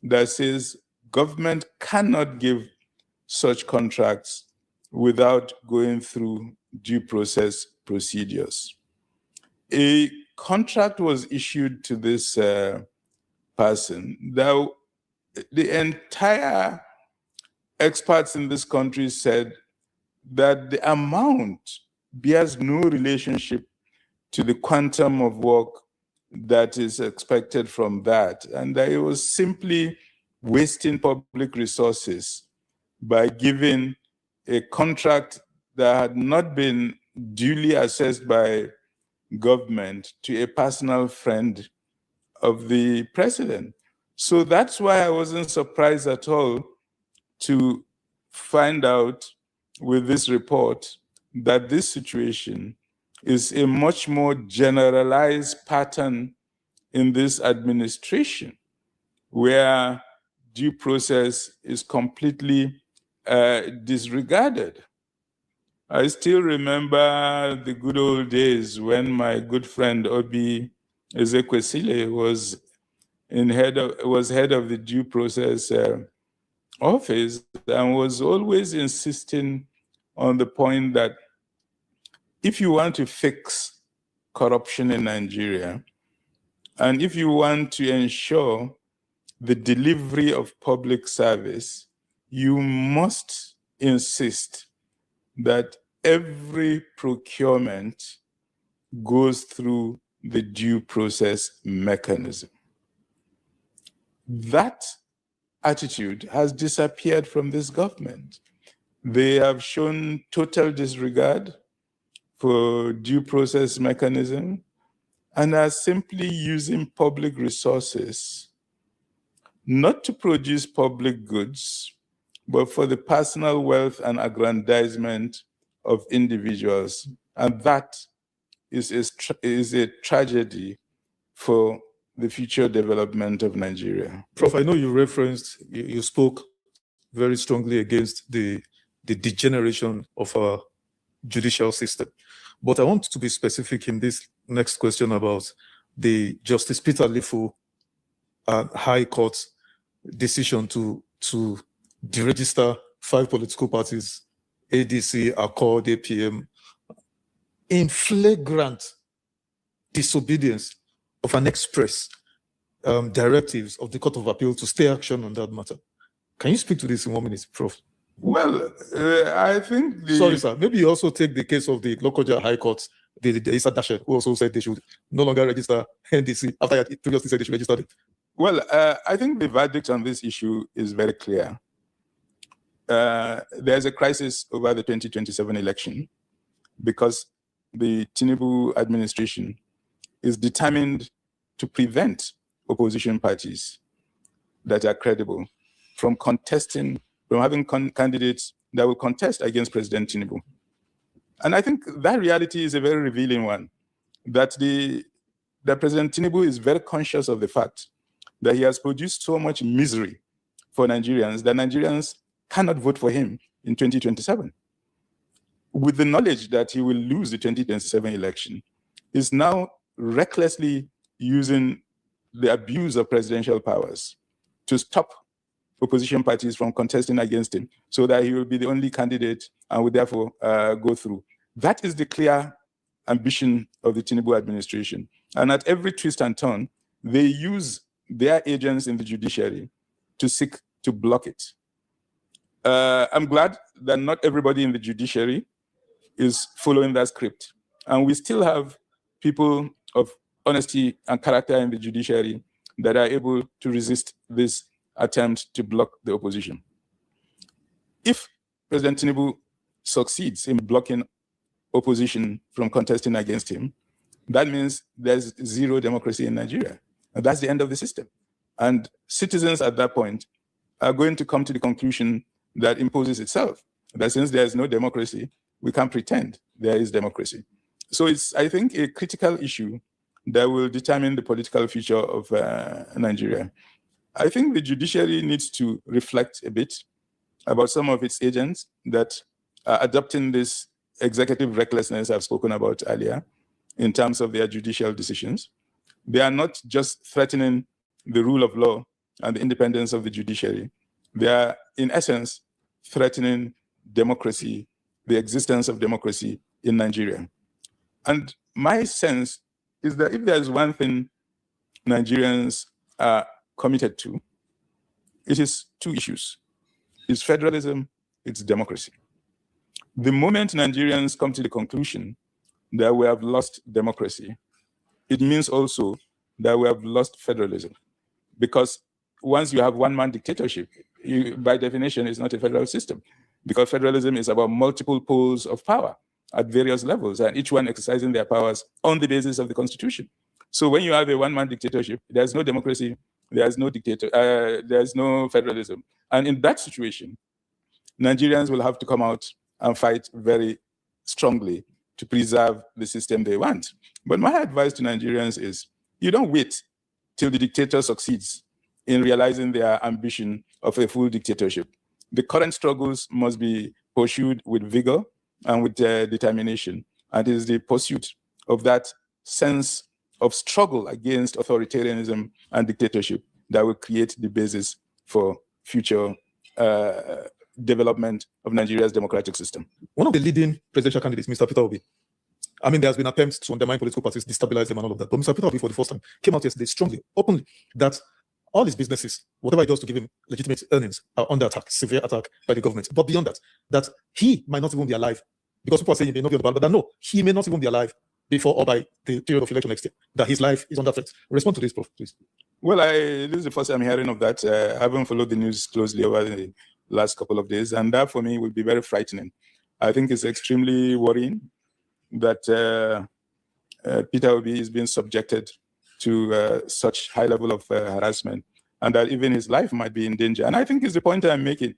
that says government cannot give such contracts without going through due process procedures. A contract was issued to this person. Now, the entire experts in this country said that the amount bears no relationship to the quantum of work that is expected from that, and that it was simply wasting public resources by giving a contract that had not been duly assessed by government to a personal friend of the president. So that's why I wasn't surprised at all to find out with this report that this situation is a much more generalized pattern in this administration. where due process is completely disregarded. I still remember the good old days when my good friend Obi Ezekwesili was head of the due process office, and was always insisting on the point that if you want to fix corruption in Nigeria, and if you want to ensure the delivery of public service, you must insist that every procurement goes through the due process mechanism. That attitude has disappeared from this government. They have shown total disregard for due process mechanism and are simply using public resources not to produce public goods, but for the personal wealth and aggrandizement of individuals. And that is a tragedy for the future development of Nigeria. Prof, I know you spoke very strongly against the degeneration of our judicial system. But I want to be specific in this next question about the Justice Peter Lifu High Court decision to deregister 5 political parties, ADC, Accord, APM, in flagrant disobedience of an express directives of the Court of Appeal to stay action on that matter. Can you speak to this in 1 minute, Prof? Well, I think Sorry, sir. Maybe you also take the case of the Lokoja High Court, the Issa Dashe, who also said they should no longer register NDC after it previously said they should register it. Well, I think the verdict on this issue is very clear. There's a crisis over the 2027 election because the Tinubu administration is determined to prevent opposition parties that are credible from having candidates that will contest against President Tinubu. And I think that reality is a very revealing one, that President Tinubu is very conscious of the fact that he has produced so much misery for Nigerians that Nigerians cannot vote for him in 2027. With the knowledge that he will lose the 2027 election, is now recklessly using the abuse of presidential powers to stop opposition parties from contesting against him so that he will be the only candidate and will therefore go through. That is the clear ambition of the Tinubu administration. And at every twist and turn, they use their agents in the judiciary to seek to block it. I'm glad that not everybody in the judiciary is following that script. And we still have people of honesty and character in the judiciary that are able to resist this attempt to block the opposition. If President Tinubu succeeds in blocking opposition from contesting against him, that means there's zero democracy in Nigeria. And that's the end of the system. And citizens at that point are going to come to the conclusion that imposes itself, that since there is no democracy, we can't pretend there is democracy. So it's, I think, a critical issue that will determine the political future of Nigeria. I think the judiciary needs to reflect a bit about some of its agents that are adopting this executive recklessness I've spoken about earlier in terms of their judicial decisions. They are not just threatening the rule of law and the independence of the judiciary. They are, in essence, threatening democracy, the existence of democracy in Nigeria. And my sense is that if there's one thing Nigerians are committed to, it is 2 issues. It's federalism, it's democracy. The moment Nigerians come to the conclusion that we have lost democracy, it means also that we have lost federalism. Because once you have one-man dictatorship, by definition, it's not a federal system. Because federalism is about multiple poles of power at various levels, and each one exercising their powers on the basis of the Constitution. So when you have a one-man dictatorship, there's no democracy, there's no there's no federalism. And in that situation, Nigerians will have to come out and fight very strongly to preserve the system they want. But my advice to Nigerians is, you don't wait till the dictator succeeds in realizing their ambition of a full dictatorship. The current struggles must be pursued with vigor and with determination. And it is the pursuit of that sense of struggle against authoritarianism and dictatorship that will create the basis for future development of Nigeria's democratic system. One of the leading presidential candidates, Mr. Peter Obi, I mean, there's been attempts to undermine political parties, destabilize them and all of that. But Mr. Peter Obi, for the first time, came out yesterday strongly, openly, that all his businesses, whatever he does to give him legitimate earnings, are under attack, severe attack by the government. But beyond that, that he might not even be alive, because people are saying he may not be on the ballot, but that no, he may not even be alive before or by the period of election next year, that his life is under threat. Respond to this, Prof, please. Well, this is the first time hearing of that. I haven't followed the news closely over the last couple of days, and that for me would be very frightening. I think it's extremely worrying that Peter Obi is being subjected to such high level of harassment, and that even his life might be in danger. And I think it's the point I'm making.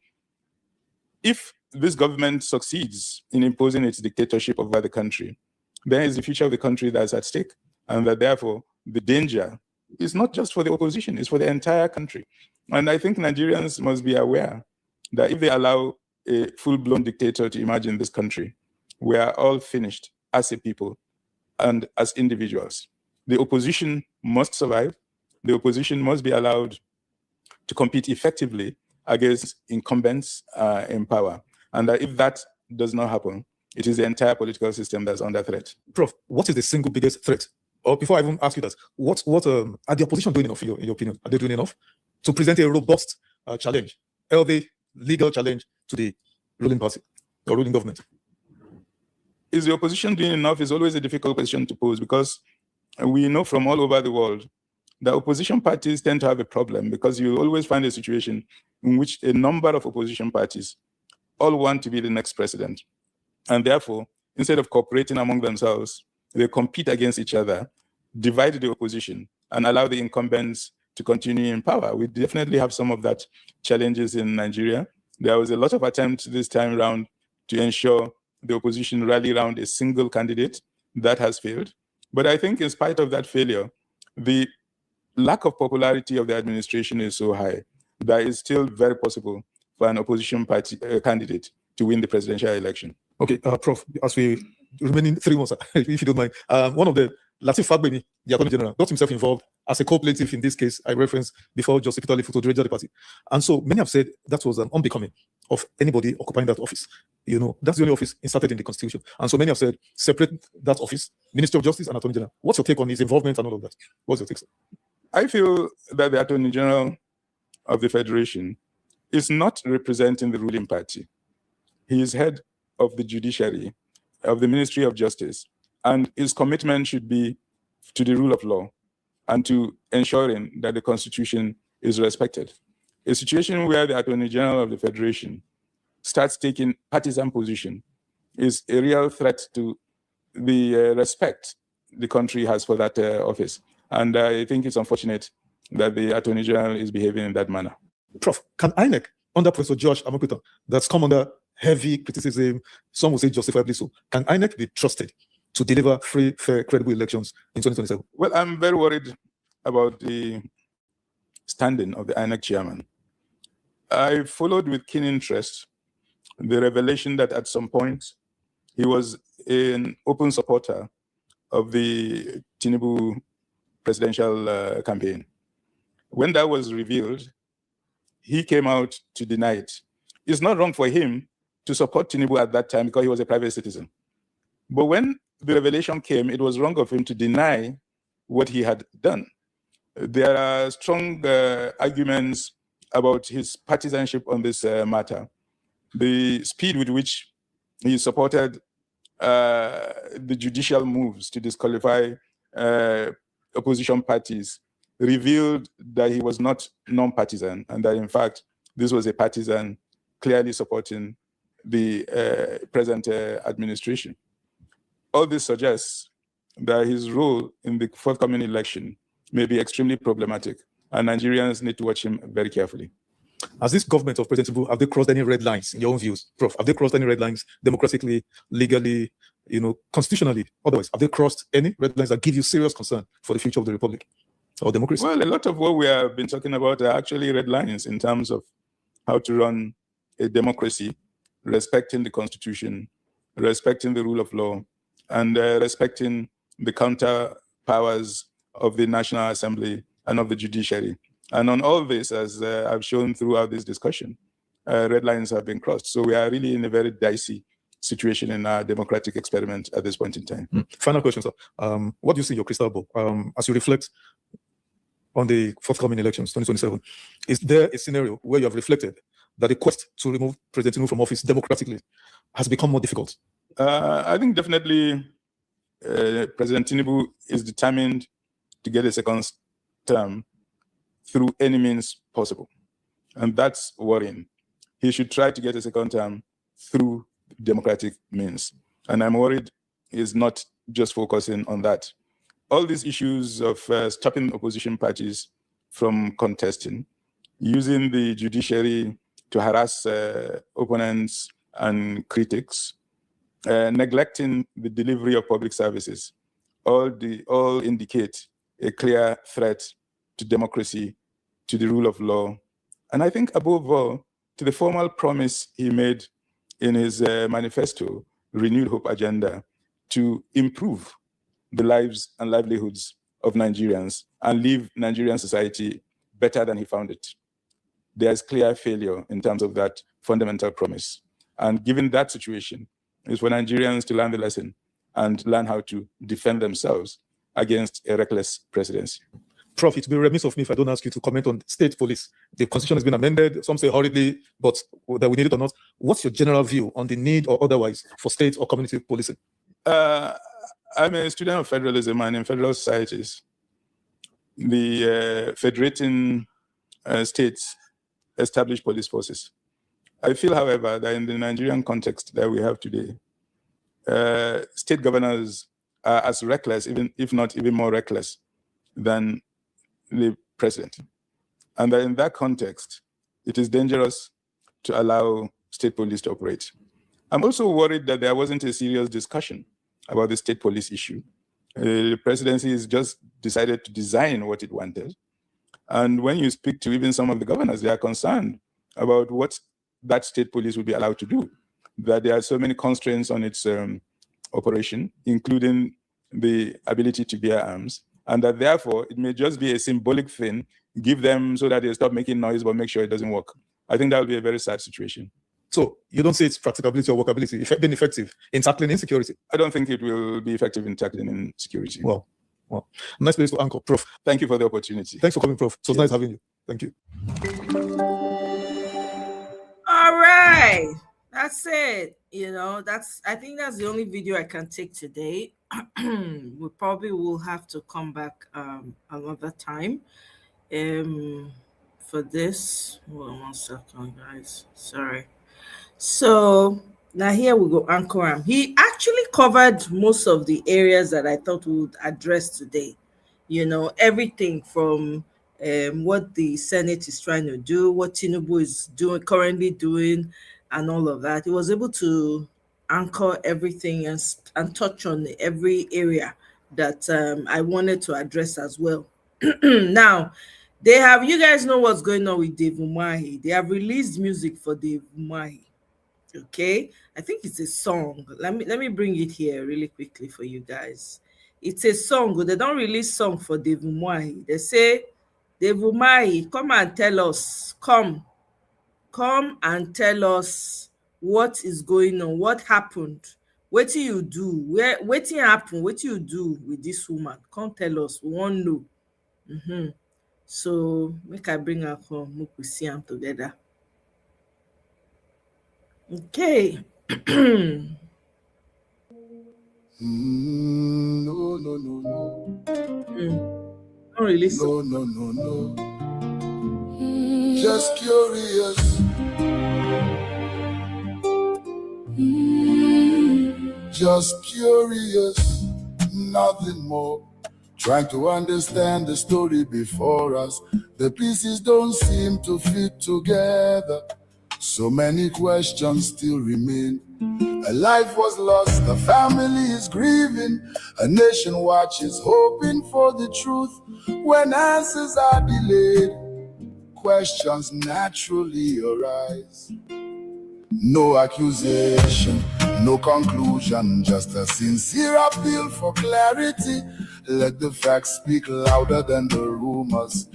If this government succeeds in imposing its dictatorship over the country, then it's the future of the country that's at stake, and that therefore the danger is not just for the opposition, it's for the entire country. And I think Nigerians must be aware that if they allow a full-blown dictator to emerge in this country, we are all finished as a people and as individuals. The opposition must survive. The opposition must be allowed to compete effectively against incumbents in power. And that if that does not happen, it is the entire political system that's under threat. Prof, what is the single biggest threat? Or before I even ask you that, what are the opposition doing enough, in your opinion? Are they doing enough to present a robust challenge, healthy legal challenge to the ruling party or ruling government? Is the opposition doing enough is always a difficult question to pose, because we know from all over the world that opposition parties tend to have a problem, because you always find a situation in which a number of opposition parties all want to be the next president. And therefore, instead of cooperating among themselves, they compete against each other, divide the opposition, and allow the incumbents to continue in power. We definitely have some of that challenges in Nigeria. There was a lot of attempts this time around to ensure the opposition rally around a single candidate. That has failed. But I think in spite of that failure, the lack of popularity of the administration is so high that it's still very possible for an opposition party candidate to win the presidential election. Okay, Prof, as we remaining 3 months, if you don't mind, one of the Latif Fagbemi, the Attorney General, got himself involved as a co-plaintiff in this case I referenced before Justice Peter Lifu to the party. And so many have said that was unbecoming of anybody occupying that office. You know, that's the only office inserted in the Constitution. And so many have said, separate that office, Ministry of Justice and Attorney General. What's your take on his involvement and all of that? What's your take, sir? I feel that the Attorney General of the Federation is not representing the ruling party. He is head of the judiciary, of the Ministry of Justice, and his commitment should be to the rule of law and to ensuring that the Constitution is respected. A situation where the Attorney General of the Federation starts taking partisan position is a real threat to the respect the country has for that office. And I think it's unfortunate that the Attorney General is behaving in that manner. Prof, can INEC, under Professor George Amakuta, that's come under heavy criticism, some would say justifiably so, can INEC be trusted to deliver free, fair, credible elections in 2027? Well, I'm very worried about the standing of the INEC chairman. I followed with keen interest the revelation that at some point he was an open supporter of the Tinubu presidential campaign. When that was revealed, he came out to deny it. It's not wrong for him to support Tinubu at that time because he was a private citizen. But when the revelation came, it was wrong of him to deny what he had done. There are strong arguments about his partisanship on this matter. The speed with which he supported the judicial moves to disqualify opposition parties revealed that he was not non-partisan, and that in fact, this was a partisan clearly supporting the present administration. All this suggests that his role in the forthcoming election may be extremely problematic, and Nigerians need to watch him very carefully. As this government of President Tinubu, have they crossed any red lines in your own views, Prof? Have they crossed any red lines democratically, legally, constitutionally, otherwise? Have they crossed any red lines that give you serious concern for the future of the Republic? or democracy? Well, a lot of what we have been talking about are actually red lines in terms of how to run a democracy, respecting the Constitution, respecting the rule of law, and respecting the counter powers of the National Assembly and of the judiciary. And on all this, as I've shown throughout this discussion, red lines have been crossed. So we are really in a very dicey situation in our democratic experiment at this point in time. Final question, sir. What do you see in your crystal ball as you reflect on the forthcoming elections, 2027? Is there a scenario where you have reflected that the quest to remove President Tinubu from office democratically has become more difficult? I think definitely President Tinubu is determined to get a second term through any means possible. And that's worrying. He should try to get a second term through democratic means. And I'm worried he's not just focusing on that. All these issues of stopping opposition parties from contesting, using the judiciary to harass opponents and critics, neglecting the delivery of public services, all indicate a clear threat to democracy, to the rule of law, and I think above all, to the formal promise he made in his manifesto, Renewed Hope Agenda, to improve the lives and livelihoods of Nigerians and leave Nigerian society better than he found it. There's clear failure in terms of that fundamental promise. And given that situation, it's for Nigerians to learn the lesson and learn how to defend themselves against a reckless presidency. Prof, it would be remiss of me if I don't ask you to comment on state police. The constitution has been amended, some say hurriedly, but that we need it or not. What's your general view on the need or otherwise for state or community policing? I'm a student of federalism, and in federal societies, the federating states establish police forces. I feel, however, that in the Nigerian context that we have today, state governors are as reckless, even if not even more reckless, than the president. And that in that context, it is dangerous to allow state police to operate. I'm also worried that there wasn't a serious discussion about the state police issue. The presidency has just decided to design what it wanted. And when you speak to even some of the governors, they are concerned about what that state police will be allowed to do, that there are so many constraints on its operation, including the ability to bear arms, and that therefore it may just be a symbolic thing, give them so that they stop making noise, but make sure it doesn't work. I think that would be a very sad situation. So you don't say it's practicability or workability, being effective in tackling insecurity? I don't think it will be effective in tackling insecurity. Well, nice place to anchor, Prof. Thank you for the opportunity. Thanks for coming, Prof. So nice having you. Thank you. All right. That's it. I think that's the only video I can take today. We probably will have to come back another time for this. Hold on 1 second, guys. Sorry. So now here we go, anchor him. He actually covered most of the areas that I thought we would address today. Everything from what the Senate is trying to do, what Tinubu is currently doing, and all of that. He was able to anchor everything and touch on every area that I wanted to address as well. Now, you guys know what's going on with Dave Umahi. They have released music for Dave Umahi. Okay, I think it's a song. Let me bring it here really quickly for you guys. It's a song. They don't release song for Dave Umahi. They say, Dave Umahi, come and tell us. Come and tell us what is going on, what happened, what do you do, what happened, what you do with this woman. Come tell us, we want to know. So make I bring her home, make we see them together. Okay. No. Don't release. No. Just curious. Just curious, nothing more. Trying to understand the story before us. The pieces don't seem to fit together. So many questions still remain. A life was lost, a family is grieving, a nation watches hoping for the truth. When answers are delayed, questions naturally arise. No accusation, no conclusion, just a sincere appeal for clarity. Let the facts speak louder than the rumors.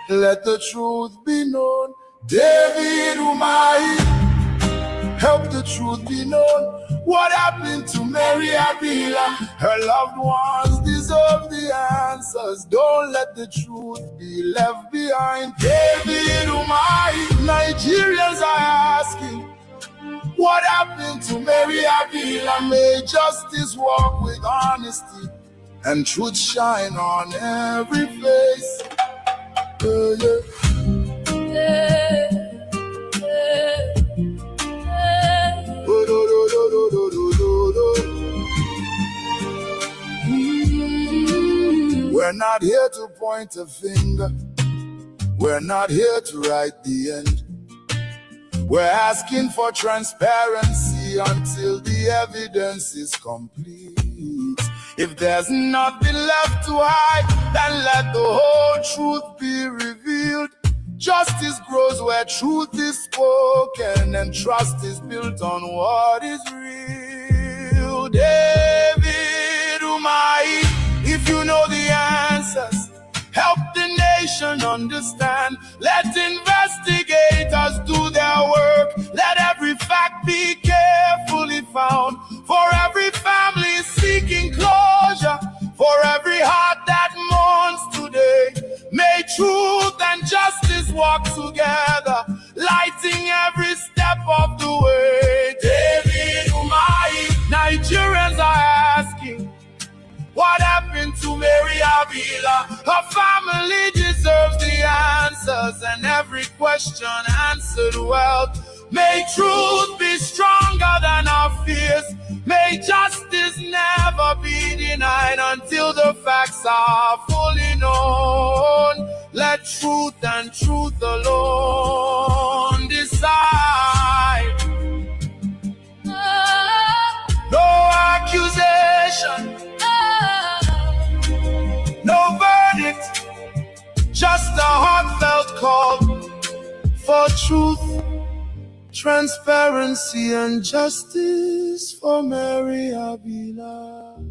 Let the truth be known. David Umahi, help the truth be known. What happened to Mary Abila? Her loved ones deserve the answers. Don't let the truth be left behind. David Umahi, Nigerians are asking, what happened to Mary Abila? May justice walk with honesty and truth shine on every face. We're not here to point a finger. We're not here to write the end. We're asking for transparency until the evidence is complete. If there's nothing left to hide, then let the whole truth be revealed. Justice grows where truth is spoken, and trust is built on what is real. David Umahi, if you know the answers, help the nation understand. Let investigators do their work. Let every fact be carefully found. For every family seeking closure, for every heart that mourns today, may truth and justice walk together, lighting every step of the way. David Umahi, Nigerians are asking, what happened to Mary Abila? Her family deserves the answers, and every question answered well. May truth be stronger than our fears. May justice never be denied until the facts are fully known. Let truth and truth alone decide. No accusation, no verdict, just a heartfelt call for truth, transparency, and justice for Mary Abila.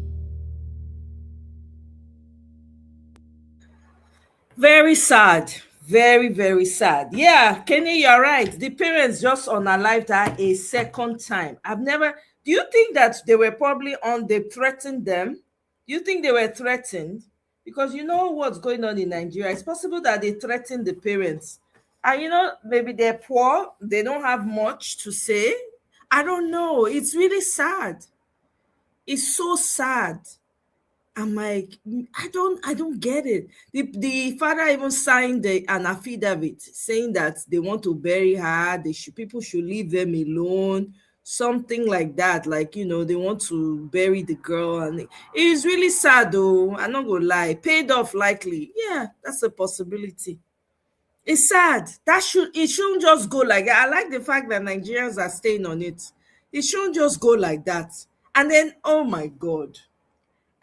Very sad. Very, very sad. Yeah, Kenny, you're right. The parents just unalived her a second time. Do you think that they were probably they threatened them? Do you think they were threatened? Because you know what's going on in Nigeria. It's possible that they threatened the parents. And maybe they're poor, they don't have much to say. I don't know. It's really sad. It's so sad. I'm like, I don't get it. The father even signed an affidavit saying that they want to bury her. People should leave them alone. Something like that. Like, they want to bury the girl. And it is really sad though. I'm not gonna lie. Paid off likely. Yeah, that's a possibility. It's sad. It shouldn't just go like that. I like the fact that Nigerians are staying on it. It shouldn't just go like that. And then, oh my God.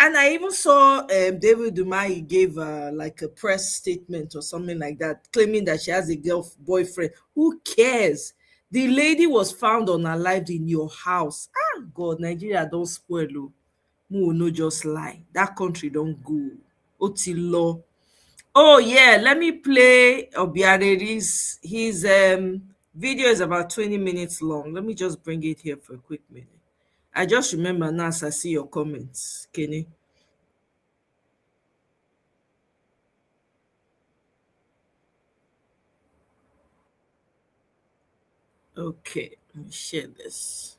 And I even saw David Umahi gave like a press statement or something like that, claiming that she has a boyfriend. Who cares? The lady was found unalived in your house. Ah, God, Nigeria don't spoil. No, just lie. That country don't go. Otilo. Oh yeah, let me play Obiareri's. His video is about 20 minutes long. Let me just bring it here for a quick minute. I just remember now as I see your comments, Kenny. Okay, let me share this.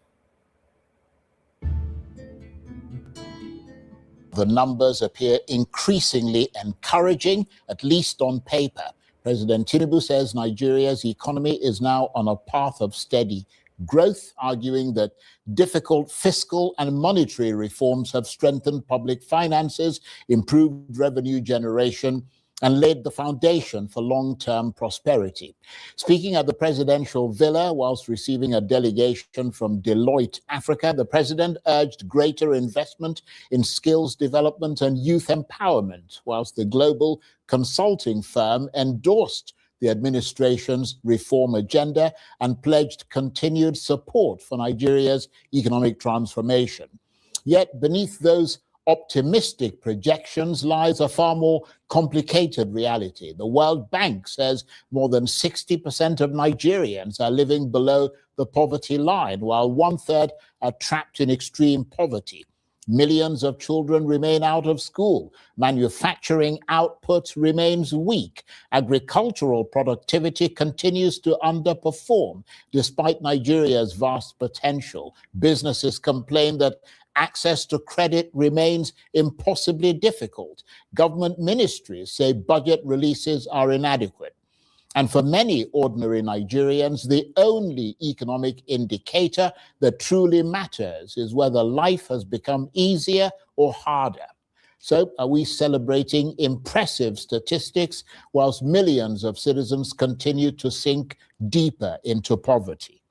The numbers appear increasingly encouraging, at least on paper. President Tinubu says Nigeria's economy is now on a path of steady growth, arguing that difficult fiscal and monetary reforms have strengthened public finances, improved revenue generation, and laid the foundation for long-term prosperity. Speaking at the presidential villa whilst receiving a delegation from Deloitte Africa, the president urged greater investment in skills development and youth empowerment, whilst the global consulting firm endorsed the administration's reform agenda and pledged continued support for Nigeria's economic transformation. Yet beneath those optimistic projections lies a far more complicated reality. The World Bank says more than 60% of Nigerians are living below the poverty line, while 1/3 are trapped in extreme poverty. Millions of children remain out of school. Manufacturing output remains weak. Agricultural productivity continues to underperform despite Nigeria's vast potential. Businesses complain that access to credit remains impossibly difficult. Government ministries say budget releases are inadequate. And for many ordinary Nigerians, the only economic indicator that truly matters is whether life has become easier or harder. So are we celebrating impressive statistics whilst millions of citizens continue to sink deeper into poverty?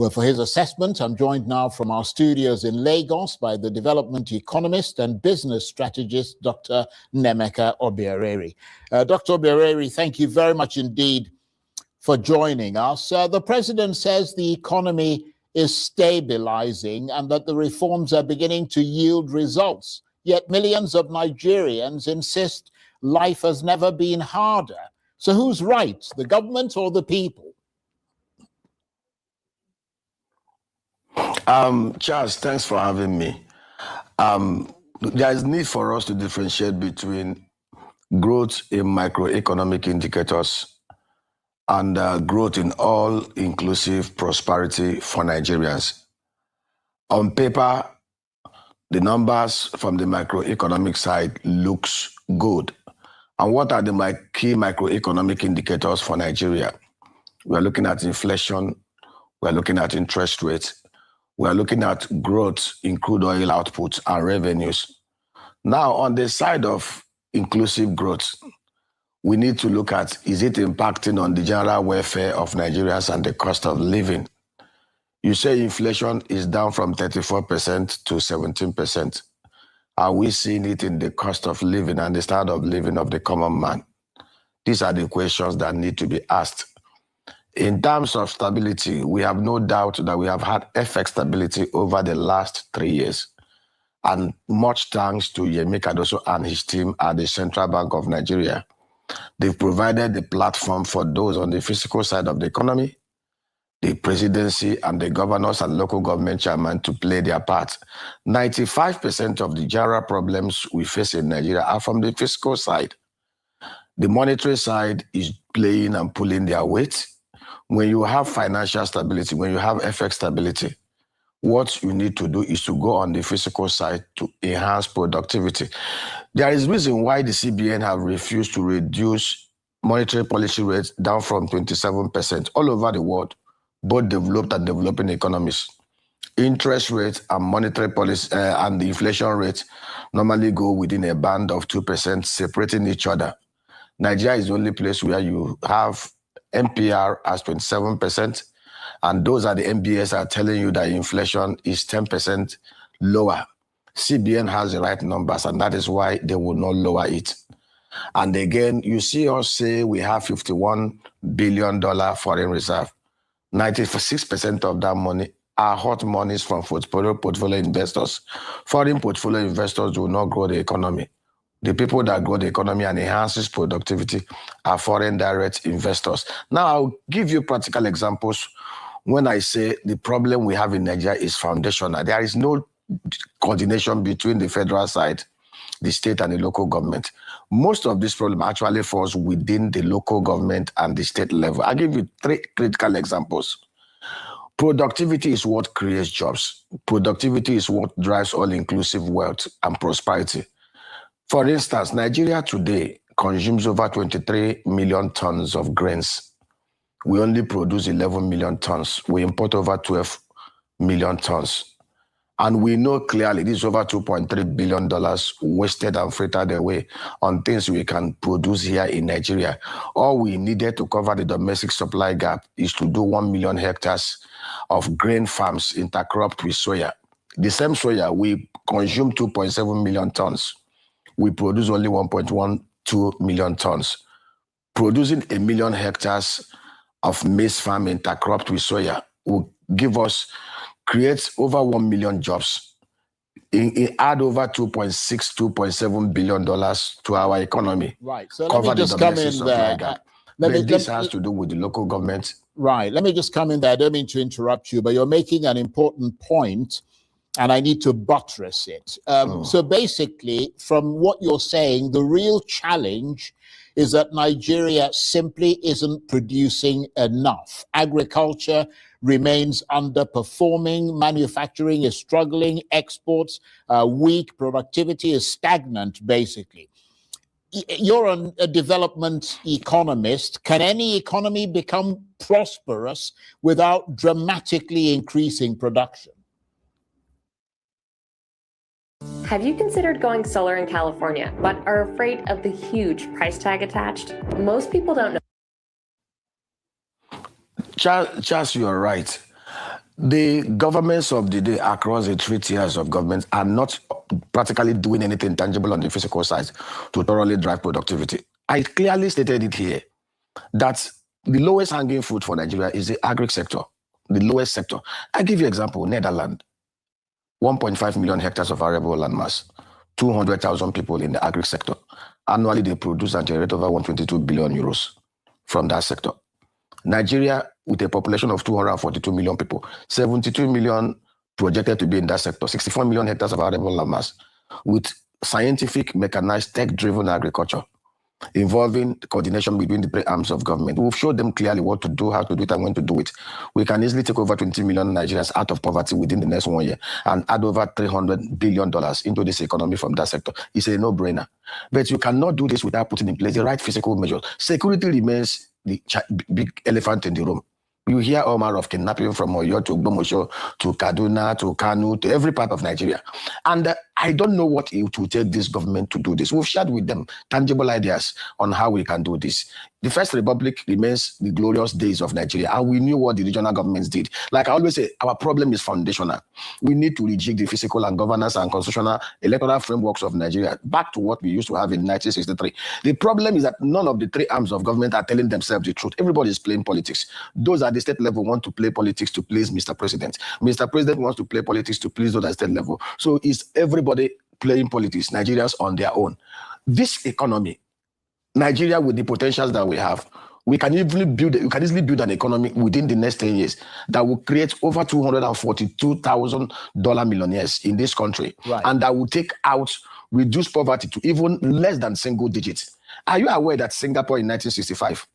Well, for his assessment, I'm joined now from our studios in Lagos by the development economist and business strategist, Dr. Nemeka Obioreri. Dr. Obioreri, thank you very much indeed for joining us. The president says the economy is stabilizing and that the reforms are beginning to yield results. Yet millions of Nigerians insist life has never been harder. So who's right, the government or the people? Charles, thanks for having me. There is need for us to differentiate between growth in macroeconomic indicators and growth in all-inclusive prosperity for Nigerians. On paper, the numbers from the macroeconomic side looks good. And what are the key macroeconomic indicators for Nigeria? We're looking at inflation, we're looking at interest rates, we're looking at growth in crude oil output and revenues. Now, on the side of inclusive growth, we need to look at, is it impacting on the general welfare of Nigerians and the cost of living? You say inflation is down from 34% to 17%. Are we seeing it in the cost of living and the standard of living of the common man? These are the questions that need to be asked. In terms of stability, we have no doubt that we have had FX stability over the last 3 years. And much thanks to Yemi Cardoso and his team at the Central Bank of Nigeria. They've provided the platform for those on the fiscal side of the economy, the presidency and the governors and local government chairmen to play their part. 95% of the general problems we face in Nigeria are from the fiscal side. The monetary side is playing and pulling their weight. When you have financial stability, when you have FX stability, what you need to do is to go on the physical side to enhance productivity. There is reason why the CBN have refused to reduce monetary policy rates down from 27% all over the world, both developed and developing economies. Interest rates and monetary policy and the inflation rate normally go within a band of 2%, separating each other. Nigeria is the only place where you have MPR as 27%, and those are the MBS are telling you that inflation is 10% lower. CBN has the right numbers, and that is why they will not lower it. And again, you see us say we have $51 billion foreign reserve. 96% of that money are hot monies from portfolio investors. Foreign portfolio investors will not grow the economy. The people that grow the economy and enhances productivity are foreign direct investors. Now, I'll give you practical examples. When I say the problem we have in Nigeria is foundational, there is no coordination between the federal side, the state and the local government. Most of this problem actually falls within the local government and the state level. I'll give you 3 critical examples. Productivity is what creates jobs. Productivity is what drives all-inclusive wealth and prosperity. For instance, Nigeria today consumes over 23 million tons of grains. We only produce 11 million tons. We import over 12 million tons. And we know clearly this is over $2.3 billion wasted and frittered away on things we can produce here in Nigeria. All we needed to cover the domestic supply gap is to do 1 million hectares of grain farms intercropped with soya. The same soya, we consume 2.7 million tons. We produce only 1.12 million tons. Producing 1 million hectares of maize farm intercropped with soya will creates over 1 million jobs. It add over $2.7 billion to our economy. Right. So let me just come in there. This has to do with the local government. Right. Let me just come in there. I don't mean to interrupt you, but you're making an important point, and I need to buttress it. So basically, from what you're saying, the real challenge is that Nigeria simply isn't producing enough. Agriculture remains underperforming, manufacturing is struggling, exports weak, productivity is stagnant, basically. You're a development economist. Can any economy become prosperous without dramatically increasing production? Have you considered going solar in California, but are afraid of the huge price tag attached? Most people don't know. Charles, you are right. The governments of the day across the 3 tiers of government are not practically doing anything tangible on the physical side to thoroughly drive productivity. I clearly stated it here that the lowest hanging fruit for Nigeria is the agri sector, the lowest sector. I give you an example, Netherlands, 1.5 million hectares of arable land mass, 200,000 people in the agri sector. Annually, they produce and generate over 122 billion euros from that sector. Nigeria, with a population of 242 million people, 72 million projected to be in that sector, 64 million hectares of arable land mass, with scientific, mechanized, tech-driven agriculture, involving coordination between the three arms of government. We've showed them clearly what to do, how to do it, and when to do it. We can easily take over 20 million Nigerians out of poverty within the next 1 year and add over $300 billion into this economy from that sector. It's a no-brainer. But you cannot do this without putting in place the right physical measures. Security remains the big elephant in the room. You hear all manner of kidnapping from Oyo to Gbomosho to Kaduna to Kanu to every part of Nigeria. And I don't know what it will take this government to do this. We've shared with them tangible ideas on how we can do this. The First Republic remains the glorious days of Nigeria, and we knew what the regional governments did. Like I always say, our problem is foundational. We need to rejig the physical and governance and constitutional electoral frameworks of Nigeria back to what we used to have in 1963. The problem is that none of the three arms of government are telling themselves the truth. Everybody is playing politics. Those at the state level want to play politics to please Mr. President. Mr. President wants to play politics to please those at state level. So is everybody playing politics, Nigerians on their own? This economy, Nigeria, with the potentials that we have, we can easily build an economy within the next 10 years that will create over $242,000 millionaires in this country. Right. And that will reduce poverty to even less than single digits. Are you aware that Singapore in 1965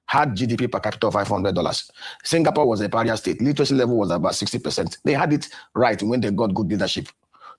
had GDP per capita of $500? Singapore was a pariah state. Literacy level was about 60%. They had it right when they got good leadership.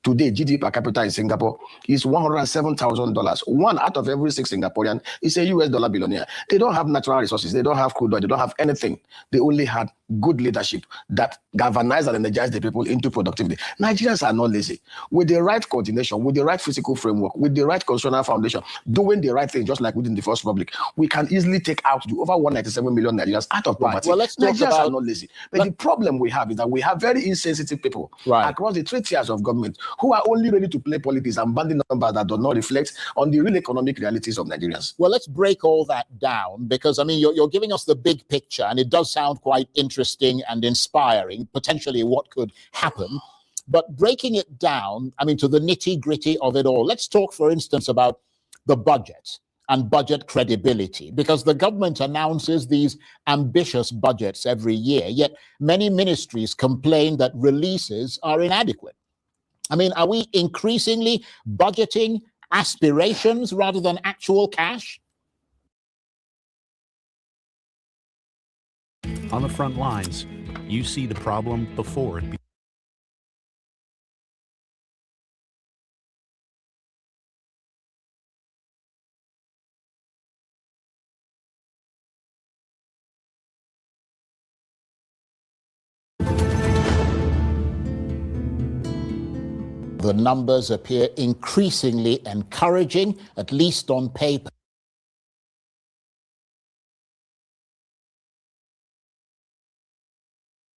Today, GDP per capita in Singapore is $107,000. 1 out of every 6 Singaporean is a US dollar billionaire. They don't have natural resources. They don't have crude oil. They don't have anything. They only had good leadership that galvanized and energized the people into productivity. Nigerians are not lazy. With the right coordination, with the right physical framework, with the right constitutional foundation, doing the right thing, just like within the First Republic, we can easily take out the over 197 million Nigerians out of poverty. Right. Well, let's talk Nigerians are not lazy. But the problem we have is that we have very insensitive people across the 3 tiers of government who are only ready to play politics and banding numbers that do not reflect on the real economic realities of Nigerians. Well, let's break all that down because, I mean, you're giving us the big picture and it does sound quite interesting and inspiring, potentially what could happen. But breaking it down, I mean, to the nitty-gritty of it all, let's talk, for instance, about the budget and budget credibility, because the government announces these ambitious budgets every year, yet many ministries complain that releases are inadequate. I mean, are we increasingly budgeting aspirations rather than actual cash? On the front lines, you see the problem before it begins. the numbers appear increasingly encouraging, at least on paper.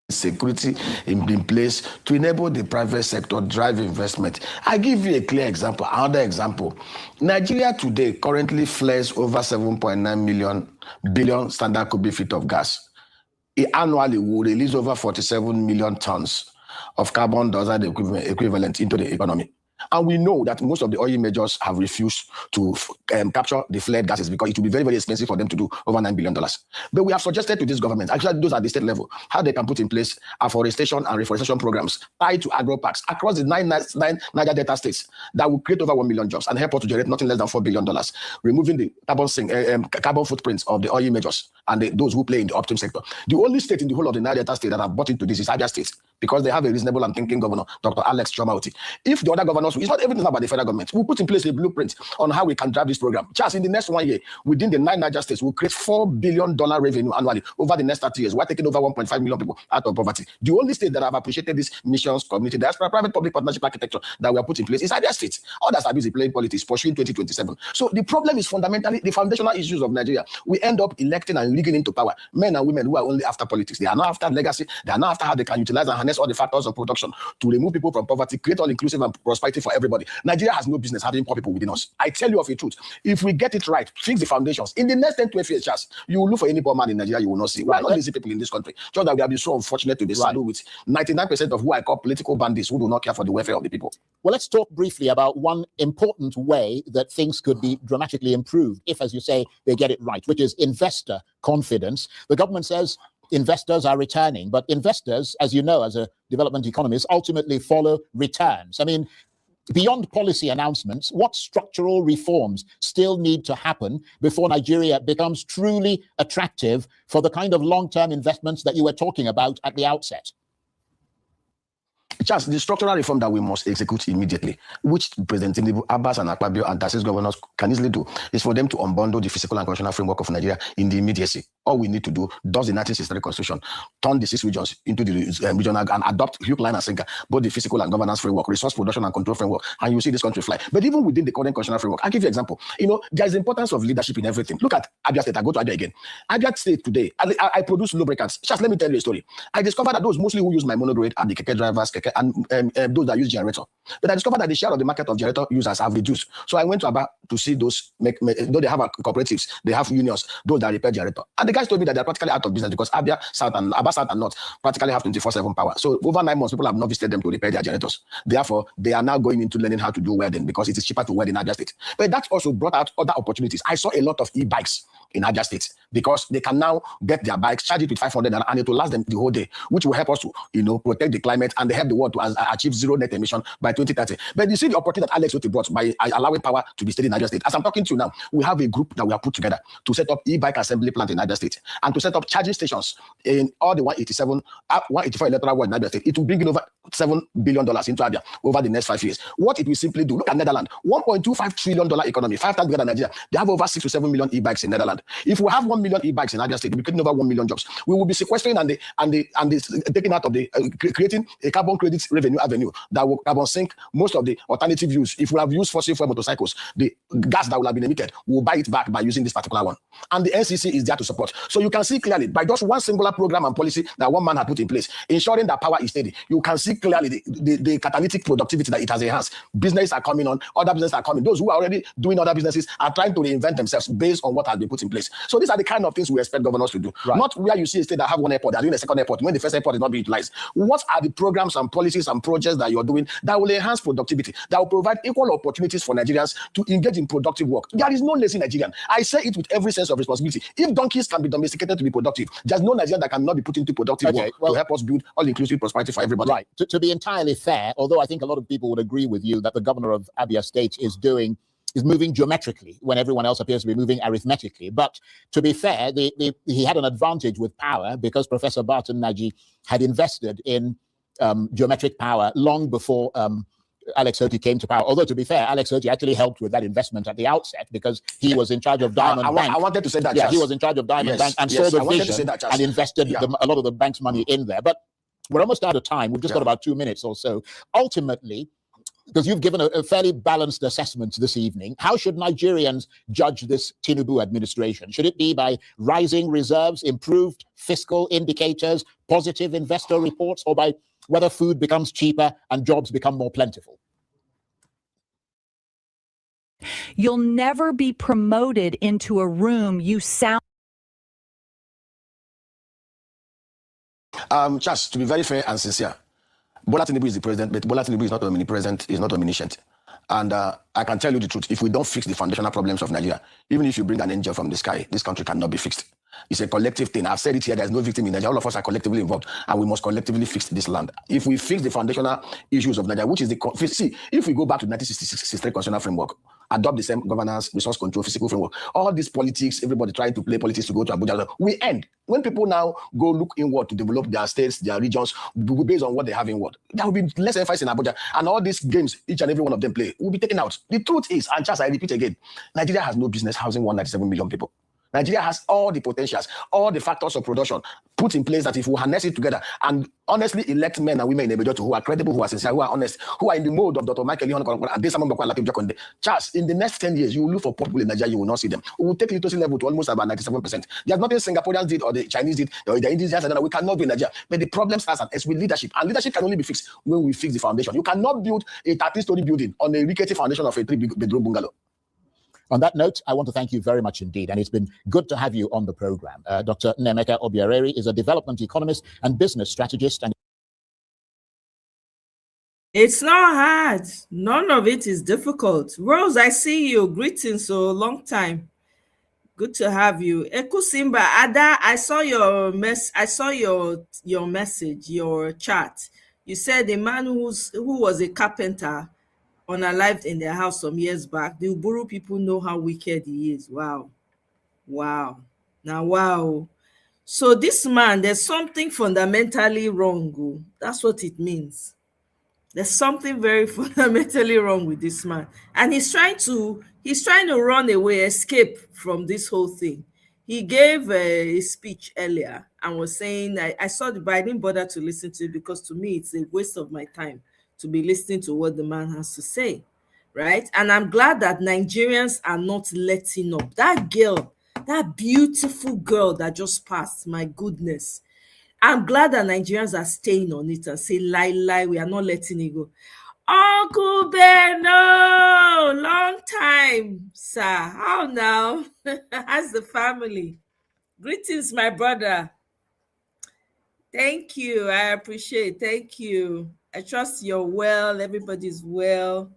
Security in place to enable the private sector drive investment. I give you a clear example, another example. Nigeria today currently flares over 7.9 billion standard cubic feet of gas. It annually will release over 47 million tons of carbon dioxide equivalent into the economy. And we know that most of the oil majors have refused to capture the flared gases because it will be very, very expensive for them to do over $9 billion. But we have suggested to this government, actually those at the state level, how they can put in place afforestation and reforestation programs tied to agro parks across the nine Niger Delta states that will create over 1 million jobs and help us to generate nothing less than $4 billion, removing the carbon footprints of the oil majors and those who play in the upstream sector. The only state in the whole of the Niger Delta state that have bought into this is Abia State, because they have a reasonable and thinking governor, Dr. Alex Chomauti. If the other governors, it's not everything about the federal government, we'll put in place a blueprint on how we can drive this program. Just in the next 1 year, within the 9 Niger states, we'll create $4 billion revenue annually over the next 30 years. We're taking over 1.5 million people out of poverty. The only state that have appreciated this missions, community, diaspora, private-public partnership architecture that we have put in place is Abia State. Others are busy playing politics, pursuing 2027. So the problem is fundamentally the foundational issues of Nigeria. We end up electing and rigging into power men and women who are only after politics. They are not after legacy. They are not after how they can utilize and harness all the factors of production to remove people from poverty, create all inclusive and prosperity for everybody. Nigeria has no business having poor people within us. I tell you of a truth. If we get it right, fix the foundations, in the next 10, 12 years, just you will look for any poor man in Nigeria, you will not see. We are not lazy people in this country. Just that we have been so unfortunate to be saddled with 99% of who I call political bandits who do not care for the welfare of the people. Well, let's talk briefly about one important way that things could be dramatically improved if, as you say, they get it right, which is investor confidence. The government says investors are returning, but investors, as you know, as a development economist, ultimately follow returns. I mean, beyond policy announcements, what structural reforms still need to happen before Nigeria becomes truly attractive for the kind of long-term investments that you were talking about at the outset? Just the structural reform that we must execute immediately, which President Tinubu, Abbas, and Akpabio and Tasis governors can easily do, is for them to unbundle the physical and constitutional framework of Nigeria in the immediacy. All we need to do, does the 1963 Constitution, turn the 6 regions into the regional and adopt hook, line, and sinker, both the physical and governance framework, resource production and control framework, and you see this country fly. But even within the current constitutional framework, I'll give you an example. You know, there is the importance of leadership in everything. Look at Abia State. I go to Abia again. Abia State today, I produce lubricants. Just let me tell you a story. I discovered that those mostly who use my monograde are the keke drivers, and those that use generator. But I discovered that the share of the market of generator users have reduced. So I went to Aba to see those, though they have cooperatives, they have unions, those that repair generator. And the guys told me that they're practically out of business because Aba South and North practically have 24/7 power. So over 9 months, people have not visited them to repair their generators. Therefore, they are now going into learning how to do welding because it is cheaper to weld in Abia State. But that also brought out other opportunities. I saw a lot of e-bikes in Abia State because they can now get their bikes, charge it with 500 and it will last them the whole day, which will help us to, protect the climate and help the world to achieve zero net emission by 2030. But you see the opportunity that Alex Otti brought by allowing power to be steady in Niger State. As I'm talking to you now, we have a group that we have put together to set up e-bike assembly plant in Niger State and to set up charging stations in all the 184 electoral ward in Niger State. It will bring in over $7 billion into Abia over the next 5 years. What it will simply do, look at Netherlands, $1.25 trillion economy, 5 times bigger than Nigeria. They have over 6 to 7 million e-bikes in Netherlands. If we have 1 million e-bikes in Abia State, we're creating over 1 million jobs. We will be sequestering and taking out of the creating a carbon credit revenue avenue that will carbon sink most of the alternative use. If we have used fossil fuel motorcycles, the gas that will have been emitted, we'll buy it back by using this particular one. And the NCC is there to support. So you can see clearly by just one singular program and policy that one man had put in place, ensuring that power is steady, you can see clearly the catalytic productivity that it has enhanced. Businesses are coming on, other businesses are coming. Those who are already doing other businesses are trying to reinvent themselves based on what has been put in place. So these are the kind of things we expect governors to do. Right. Not where you see a state that have one airport, they're doing a second airport when the first airport is not being utilized. What are the programs and policies and projects that you're doing that will enhance productivity, that will provide equal opportunities for Nigerians to engage in productive work? There is no lazy Nigerian. I say it with every sense of responsibility. If donkeys can be domesticated to be productive, there's no Nigerian that cannot be put into productive work to help us build all-inclusive prosperity for everybody. Right. To be entirely fair, although I think a lot of people would agree with you that the governor of Abia State is moving geometrically when everyone else appears to be moving arithmetically. But to be fair, he had an advantage with power because Professor Barton Naji had invested in geometric power long before Alex Otti came to power. Although, to be fair, Alex Otti actually helped with that investment at the outset because he was in charge of Diamond Bank. I wanted to say that. Yeah, he was in charge of Diamond Bank and saw the vision and invested a lot of the bank's money in there. But we're almost out of time. We've just got about 2 minutes or so. Ultimately, because you've given a fairly balanced assessment this evening. How should Nigerians judge this Tinubu administration? Should it be by rising reserves, improved fiscal indicators, positive investor reports, or by whether food becomes cheaper and jobs become more plentiful? You'll never be promoted into a room you sound. Just to be very fair and sincere, Bola Tinubu is the president, but Bola Tinubu is not omnipresent, is not omniscient. And I can tell you the truth, if we don't fix the foundational problems of Nigeria, even if you bring an angel from the sky, this country cannot be fixed. It's a collective thing. I've said it here, there's no victim in Nigeria. All of us are collectively involved, and we must collectively fix this land. If we fix the foundational issues of Nigeria, which is see, if we go back to 1963 constitutional framework, adopt the same governance, resource control, physical framework, all this politics, everybody trying to play politics to go to Abuja, we end. When people now go look inward to develop their states, their regions, based on what they have inward, there will be less emphasis in Abuja, and all these games, each and every one of them play, will be taken out. The truth is, and just I repeat again, Nigeria has no business housing 197 million people. Nigeria has all the potentials, all the factors of production put in place that if we harness it together and honestly elect men and women in the majority who are credible, who are sincere, who are honest, who are in the mode of Dr. Michael and Charles, in the next 10 years, you will look for poor people in Nigeria, you will not see them. We will take literacy level to almost about 97%. There's nothing Singaporeans did or the Chinese did or the Indians did, we cannot do in Nigeria. But the problem starts with leadership, and leadership can only be fixed when we fix the foundation. You cannot build a 13-story building on a rickety foundation of a 3-bedroom bungalow. On that note, I want to thank you very much indeed, and it's been good to have you on the program. Dr. Nemeka Obiareri is a development economist and business strategist. And it's not hard. None of it is difficult. Rose, I see you. Greetings, so long time. Good to have you. Ekusimba Ada, I saw your message, your chat. You said a man who was a carpenter unalived in their house some years back. The Uburu people know how wicked he is. Wow. Now, wow. So this man, there's something fundamentally wrong. That's what it means. There's something very fundamentally wrong with this man. And he's trying to run away, escape from this whole thing. He gave a speech earlier and was saying, I saw it, but I didn't bother to listen to it because to me, it's a waste of my time to be listening to what the man has to say, right? And I'm glad that Nigerians are not letting up. That girl, that beautiful girl that just passed, my goodness. I'm glad that Nigerians are staying on it and say, lie, we are not letting it go. Uncle Benno, long time, sir. How now? How's the family? Greetings, my brother. Thank you. I appreciate it. Thank you. I trust you're well. Everybody's well.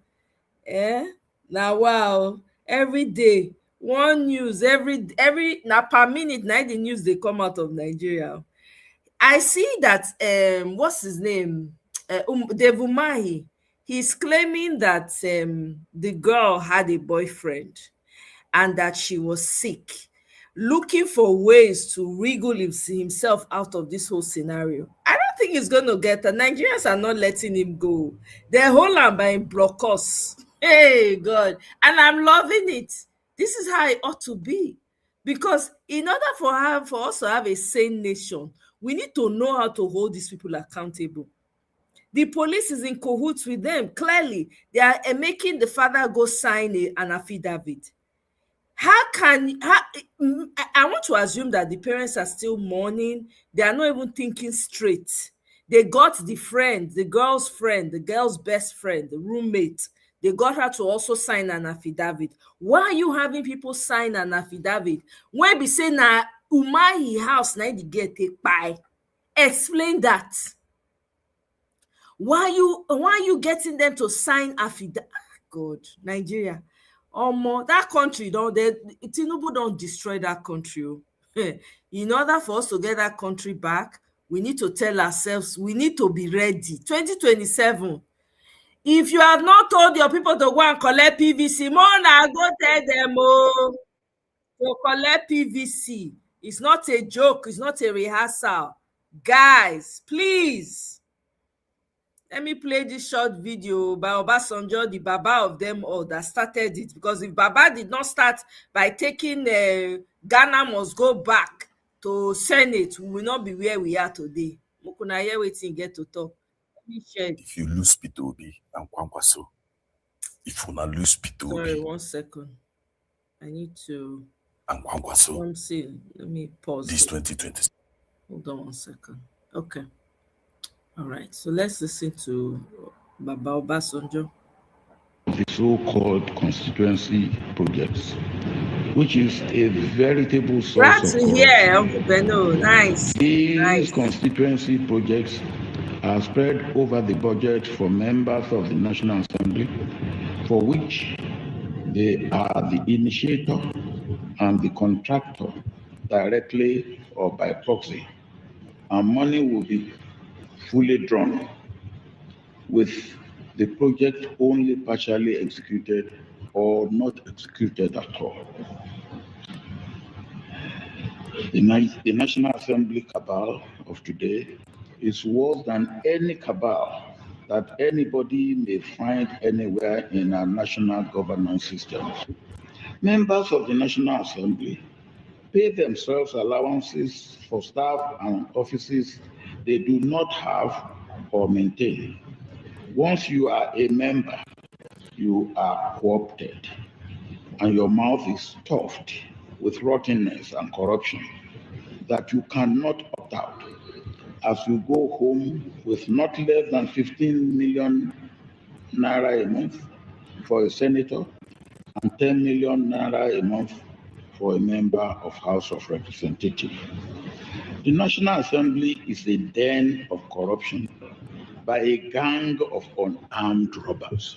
Now, wow. Every day, one news. Every now per minute, now the news they come out of Nigeria. I see that what's his name? Dave Umahi. He's claiming that the girl had a boyfriend and that she was sick, looking for ways to wriggle himself out of this whole scenario. I don't think he's going to get that. Nigerians are not letting him go. They hold him by blockers. Hey, God. And I'm loving it. This is how it ought to be. Because in order for us to have a sane nation, we need to know how to hold these people accountable. The police is in cahoots with them. Clearly, they are making the father go sign an affidavit. I want to assume that the parents are still mourning. They are not even thinking straight. They got the friend, the girl's best friend, the roommate. They got her to also sign an affidavit. Why are you having people sign an affidavit? When we say na Umahi house na the get take by? Explain that. Why are you getting them to sign affidavit? God, Nigeria. That country, Tinubu don't destroy that country. In order for us to get that country back, we need to tell ourselves, we need to be ready. 2027. If you have not told your people to go and collect PVC, Mona, go tell them to collect PVC. It's not a joke. It's not a rehearsal. Guys, please. Let me play this short video by Obasanjo, the Baba of them all that started it. Because if Baba did not start by taking Ghana must go back to Senate, we will not be where we are today. Mukuna here waiting get to talk. Let me share it. If you lose Peter Obi and Kwankwaso, if una lose Peter Sorry, Obi 1 second. I need to. and Gwangwaso Let me pause. this 2020. Hold on 1 second. Okay. All right. So let's listen to Baba Obasanjo. The so-called constituency projects, which is a veritable source Glad of to corruption. hear, Uncle Benno. Nice. These constituency projects are spread over the budget for members of the National Assembly, for which they are the initiator and the contractor directly or by proxy, and money will be fully drawn, with the project only partially executed or not executed at all. The National Assembly cabal of today is worse than any cabal that anybody may find anywhere in our national governance systems. Members of the National Assembly pay themselves allowances for staff and offices they do not have or maintain. Once you are a member, you are co-opted, and your mouth is stuffed with rottenness and corruption that you cannot opt out, as you go home with not less than 15 million naira a month for a senator and 10 million naira a month for a member of House of Representatives. The National Assembly is a den of corruption by a gang of unarmed robbers.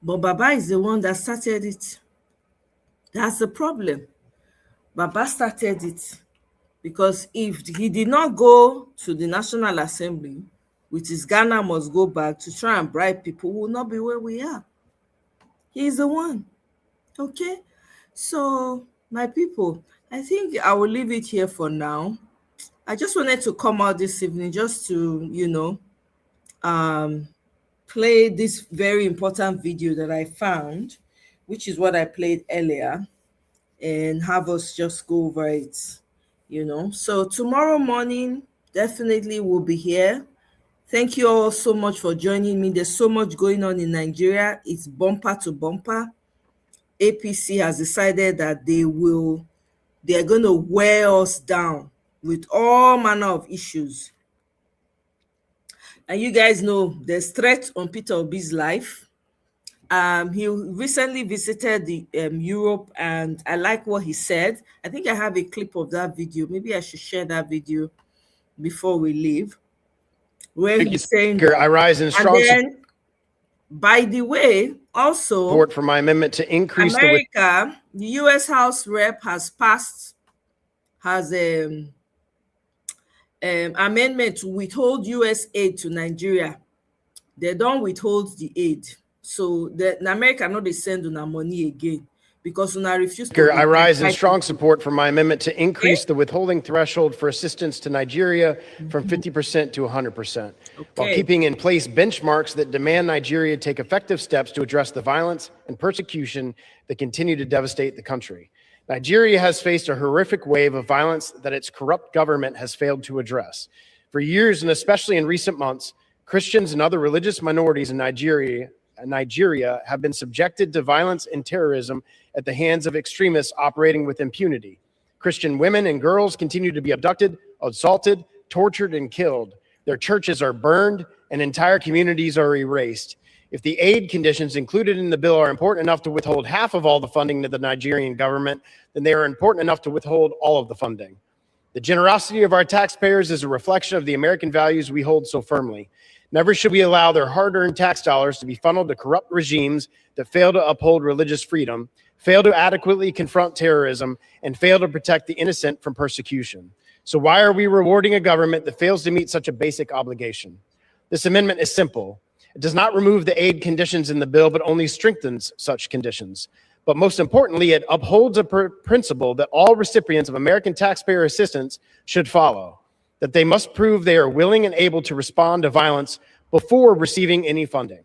But Baba is the one that started it. That's the problem. Baba started it. Because if he did not go to the National Assembly with his Ghana must go back to try and bribe people, we will not be where we are. He is the one. Okay? So, my people, I think I will leave it here for now. I just wanted to come out this evening just to, play this very important video that I found, which is what I played earlier, and have us just go over it. So tomorrow morning definitely will be here. Thank you all so much for joining me. There's so much going on in Nigeria. It's bumper to bumper. APC has decided that they're going to wear us down with all manner of issues. And you guys know there's threat on Peter Obi's life. He recently visited the Europe, and I like what he said. I think I have a clip of that video. Maybe I should share that video before we leave. Where he's saying, I rise in strong and then, by the way, also support for my amendment to increase the U.S. House Rep has passed amendment to withhold U.S. aid to Nigeria. They don't withhold the aid. So America no dey send una money again because una refuse to. I rise in strong support for my amendment to increase the withholding threshold for assistance to Nigeria from 50% to 100%, while keeping in place benchmarks that demand Nigeria take effective steps to address the violence and persecution that continue to devastate the country. Nigeria has faced a horrific wave of violence that its corrupt government has failed to address. For years, and especially in recent months, Christians and other religious minorities in Nigeria have been subjected to violence and terrorism at the hands of extremists operating with impunity. Christian women and girls continue to be abducted, assaulted, tortured, and killed. Their churches are burned, and entire communities are erased. If the aid conditions included in the bill are important enough to withhold half of all the funding to the Nigerian government, then they are important enough to withhold all of the funding. The generosity of our taxpayers is a reflection of the American values we hold so firmly. Never should we allow their hard-earned tax dollars to be funneled to corrupt regimes that fail to uphold religious freedom, fail to adequately confront terrorism, and fail to protect the innocent from persecution. So why are we rewarding a government that fails to meet such a basic obligation? This amendment is simple. It does not remove the aid conditions in the bill, but only strengthens such conditions. But most importantly, it upholds a principle that all recipients of American taxpayer assistance should follow, that they must prove they are willing and able to respond to violence before receiving any funding.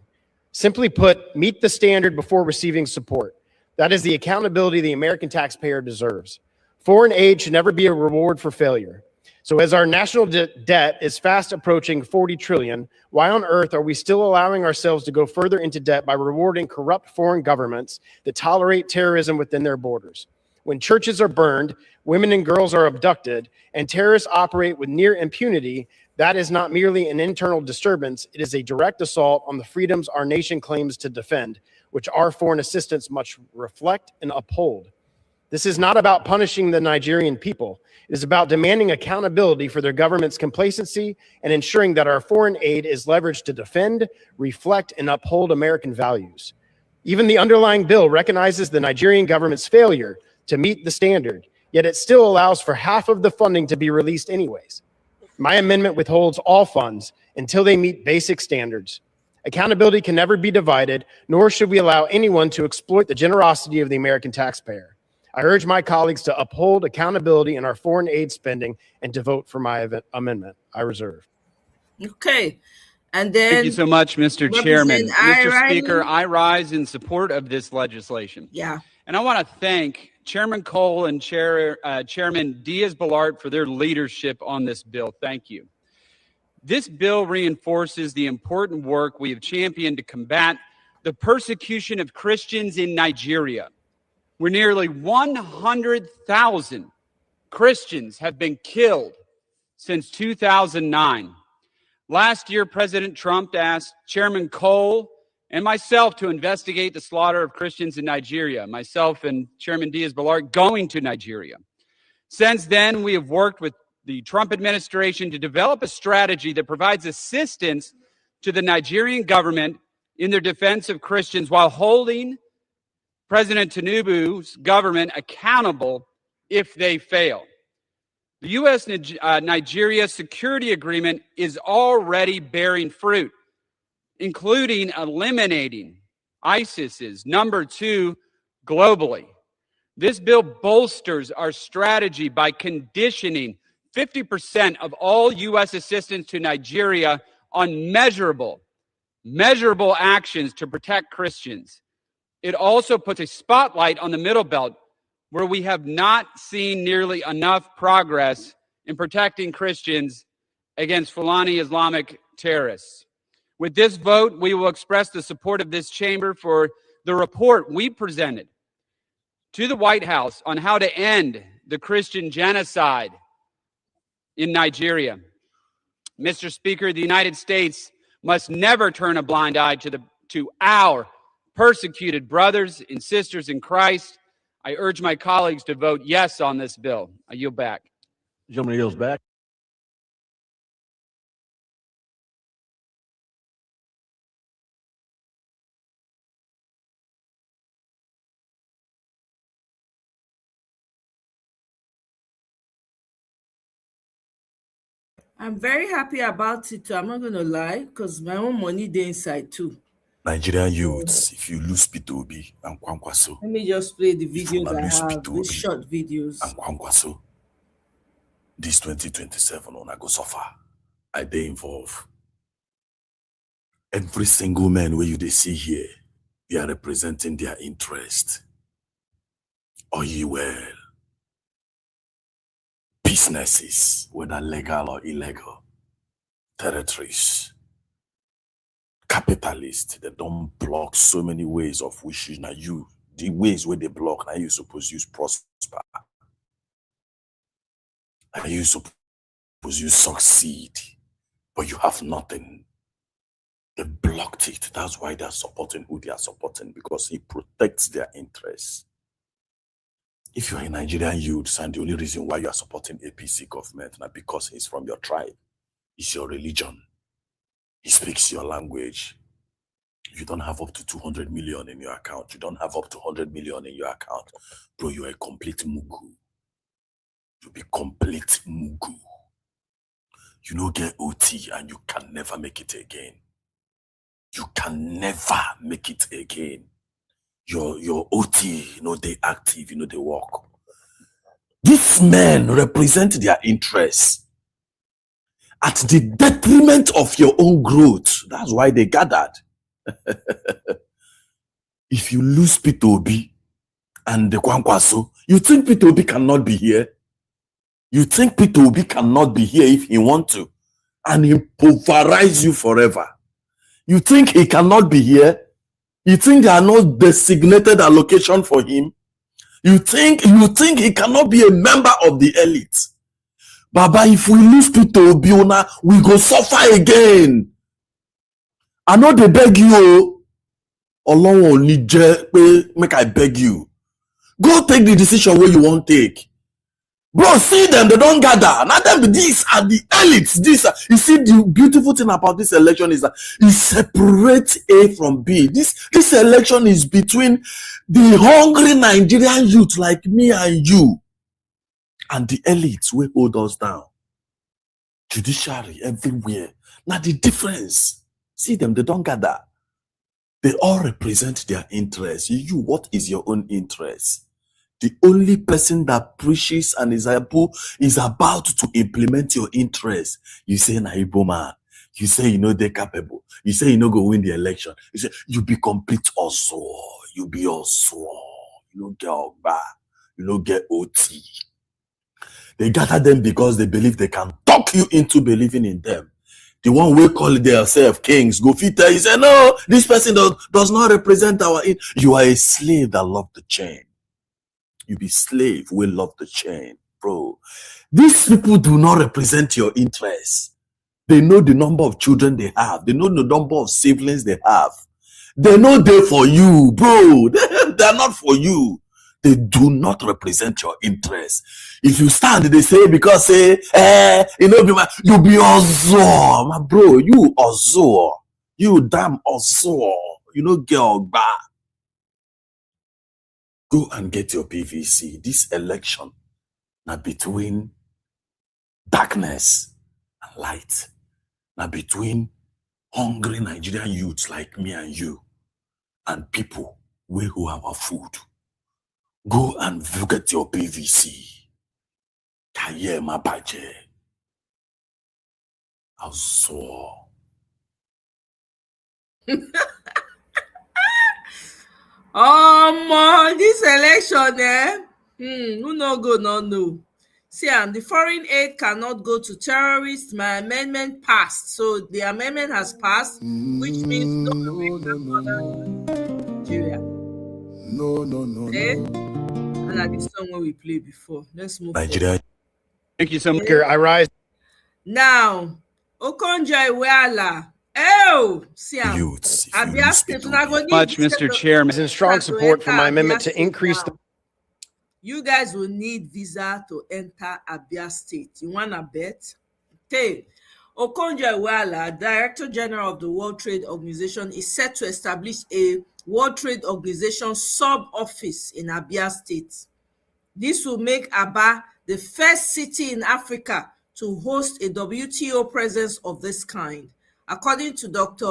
Simply put, meet the standard before receiving support. That is the accountability the American taxpayer deserves. Foreign aid should never be a reward for failure. So as our national debt is fast approaching 40 trillion, why on earth are we still allowing ourselves to go further into debt by rewarding corrupt foreign governments that tolerate terrorism within their borders? When churches are burned, women and girls are abducted, and terrorists operate with near impunity, that is not merely an internal disturbance, it is a direct assault on the freedoms our nation claims to defend, which our foreign assistance must reflect and uphold. This is not about punishing the Nigerian people. It is about demanding accountability for their government's complacency and ensuring that our foreign aid is leveraged to defend, reflect, and uphold American values. Even the underlying bill recognizes the Nigerian government's failure to meet the standard, yet it still allows for half of the funding to be released anyways. My amendment withholds all funds until they meet basic standards. Accountability can never be divided, nor should we allow anyone to exploit the generosity of the American taxpayer. I urge my colleagues to uphold accountability in our foreign aid spending and to vote for my amendment. I reserve. Okay. And then thank you so much, Mr. Chairman. Mr. Speaker, I rise in support of this legislation. Yeah. And I want to thank Chairman Cole and Chairman Diaz-Balart for their leadership on this bill. Thank you. This bill reinforces the important work we have championed to combat the persecution of Christians in Nigeria, where nearly 100,000 Christians have been killed since 2009. Last year, President Trump asked Chairman Cole and myself to investigate the slaughter of Christians in Nigeria, myself and Chairman Diaz-Balart going to Nigeria. Since then, we have worked with the Trump administration to develop a strategy that provides assistance to the Nigerian government in their defense of Christians while holding President Tinubu's government accountable if they fail. The U.S.-Nigeria security agreement is already bearing fruit, including eliminating ISIS's #2 globally. This bill bolsters our strategy by conditioning 50% of all U.S. assistance to Nigeria on measurable actions to protect Christians. It also puts a spotlight on the Middle Belt, where we have not seen nearly enough progress in protecting Christians against Fulani Islamic terrorists. With this vote, we will express the support of this chamber for the report we presented to the White House on how to end the Christian genocide in Nigeria. Mr. Speaker, the United States must never turn a blind eye to our persecuted brothers and sisters in Christ. I urge my colleagues to vote yes on this bill. I yield back. Gentleman yields back. I'm very happy about it too. I'm not going to lie, because my own money dey inside too. Nigerian youths, if you lose P2B and Kwankwaso. Let me just play the videos I have, these short videos. And Kwankwaso. This 2027 on I go suffer. I dey involved. Every single man where you they see here, they are representing their interest. Oil, businesses, whether legal or illegal, territories, capitalists, they don't block so many ways of which now you, the ways where they block, now you suppose use prosper. And you suppose you succeed, but you have nothing. They blocked it. That's why they're supporting who they are supporting, because it protects their interests. If you're a Nigerian youth and the only reason why you are supporting APC government, not because it's from your tribe, it's your religion, he speaks your language. You don't have up to 200 million in your account. You don't have up to 100 million in your account. Bro, you're a complete mugu. You be complete mugu. You don't get OT and you can never make it again. You can never make it again. Your OT, they active, they work. These men represent their interests at the detriment of your own growth. That's why they gathered. If you lose Peter Obi and the Kwankwaso, you think Peter Obi cannot be here? You think Peter Obi cannot be here if he want to, and he pulverize you forever? You think he cannot be here? You think there are no designated allocation for him? You think he cannot be a member of the elite? Baba, if we lose Peter Obi, we go suffer again. I know they beg you. Along make I beg you. Go take the decision where you want to take. Bro, see them, they don't gather. Now them, these are the elites. You see, the beautiful thing about this election is that it separates A from B. This election is between the hungry Nigerian youth like me and you and the elites will hold us down. Judiciary everywhere. Now the difference, see them, they don't gather. They all represent their interests. You, what is your own interest? The only person that preaches and is about to implement your interest, you say na Igbo man. You say you know they're capable. You say you know go win the election. You say you be complete also. You be also. You don't get Ogba. You don't get OT. They gather them because they believe they can talk you into believing in them. The one we call themselves kings go fit tell you say no, this person does not represent our. You are a slave that love the chain. You be slave, we love the chain, bro. These people do not represent your interests. They know the number of children they have. They know the number of siblings they have. They know they're for you, bro. They're not for you. They do not represent your interests. If you stand, they say, because you be Ozo, my bro. You Ozo. You damn Ozo. You know, girl, bah. Go and get your PVC. This election now between darkness and light. Now between hungry Nigerian youths like me and you and people who have our food. Go and get your PVC. Kaye mabaje. Also. This election, who no go, no. See, the foreign aid cannot go to terrorists. My amendment passed. So the amendment has passed, which means Nigeria. No. Okay? And that is song we played before. Let's move Nigeria. Thank you so much. I rise. Now, Okonjo-Iweala. Oh, see, Youths. Abia State, Much, Mr. Chairman. Is in strong support for my amendment to increase the. You guys will need visa to enter Abia State. You wanna bet? Okay. Okonjo-Iweala, Director General of the World Trade Organization, is set to establish a World Trade Organization sub-office in Abia State. This will make Aba the first city in Africa to host a WTO presence of this kind. According to Dr.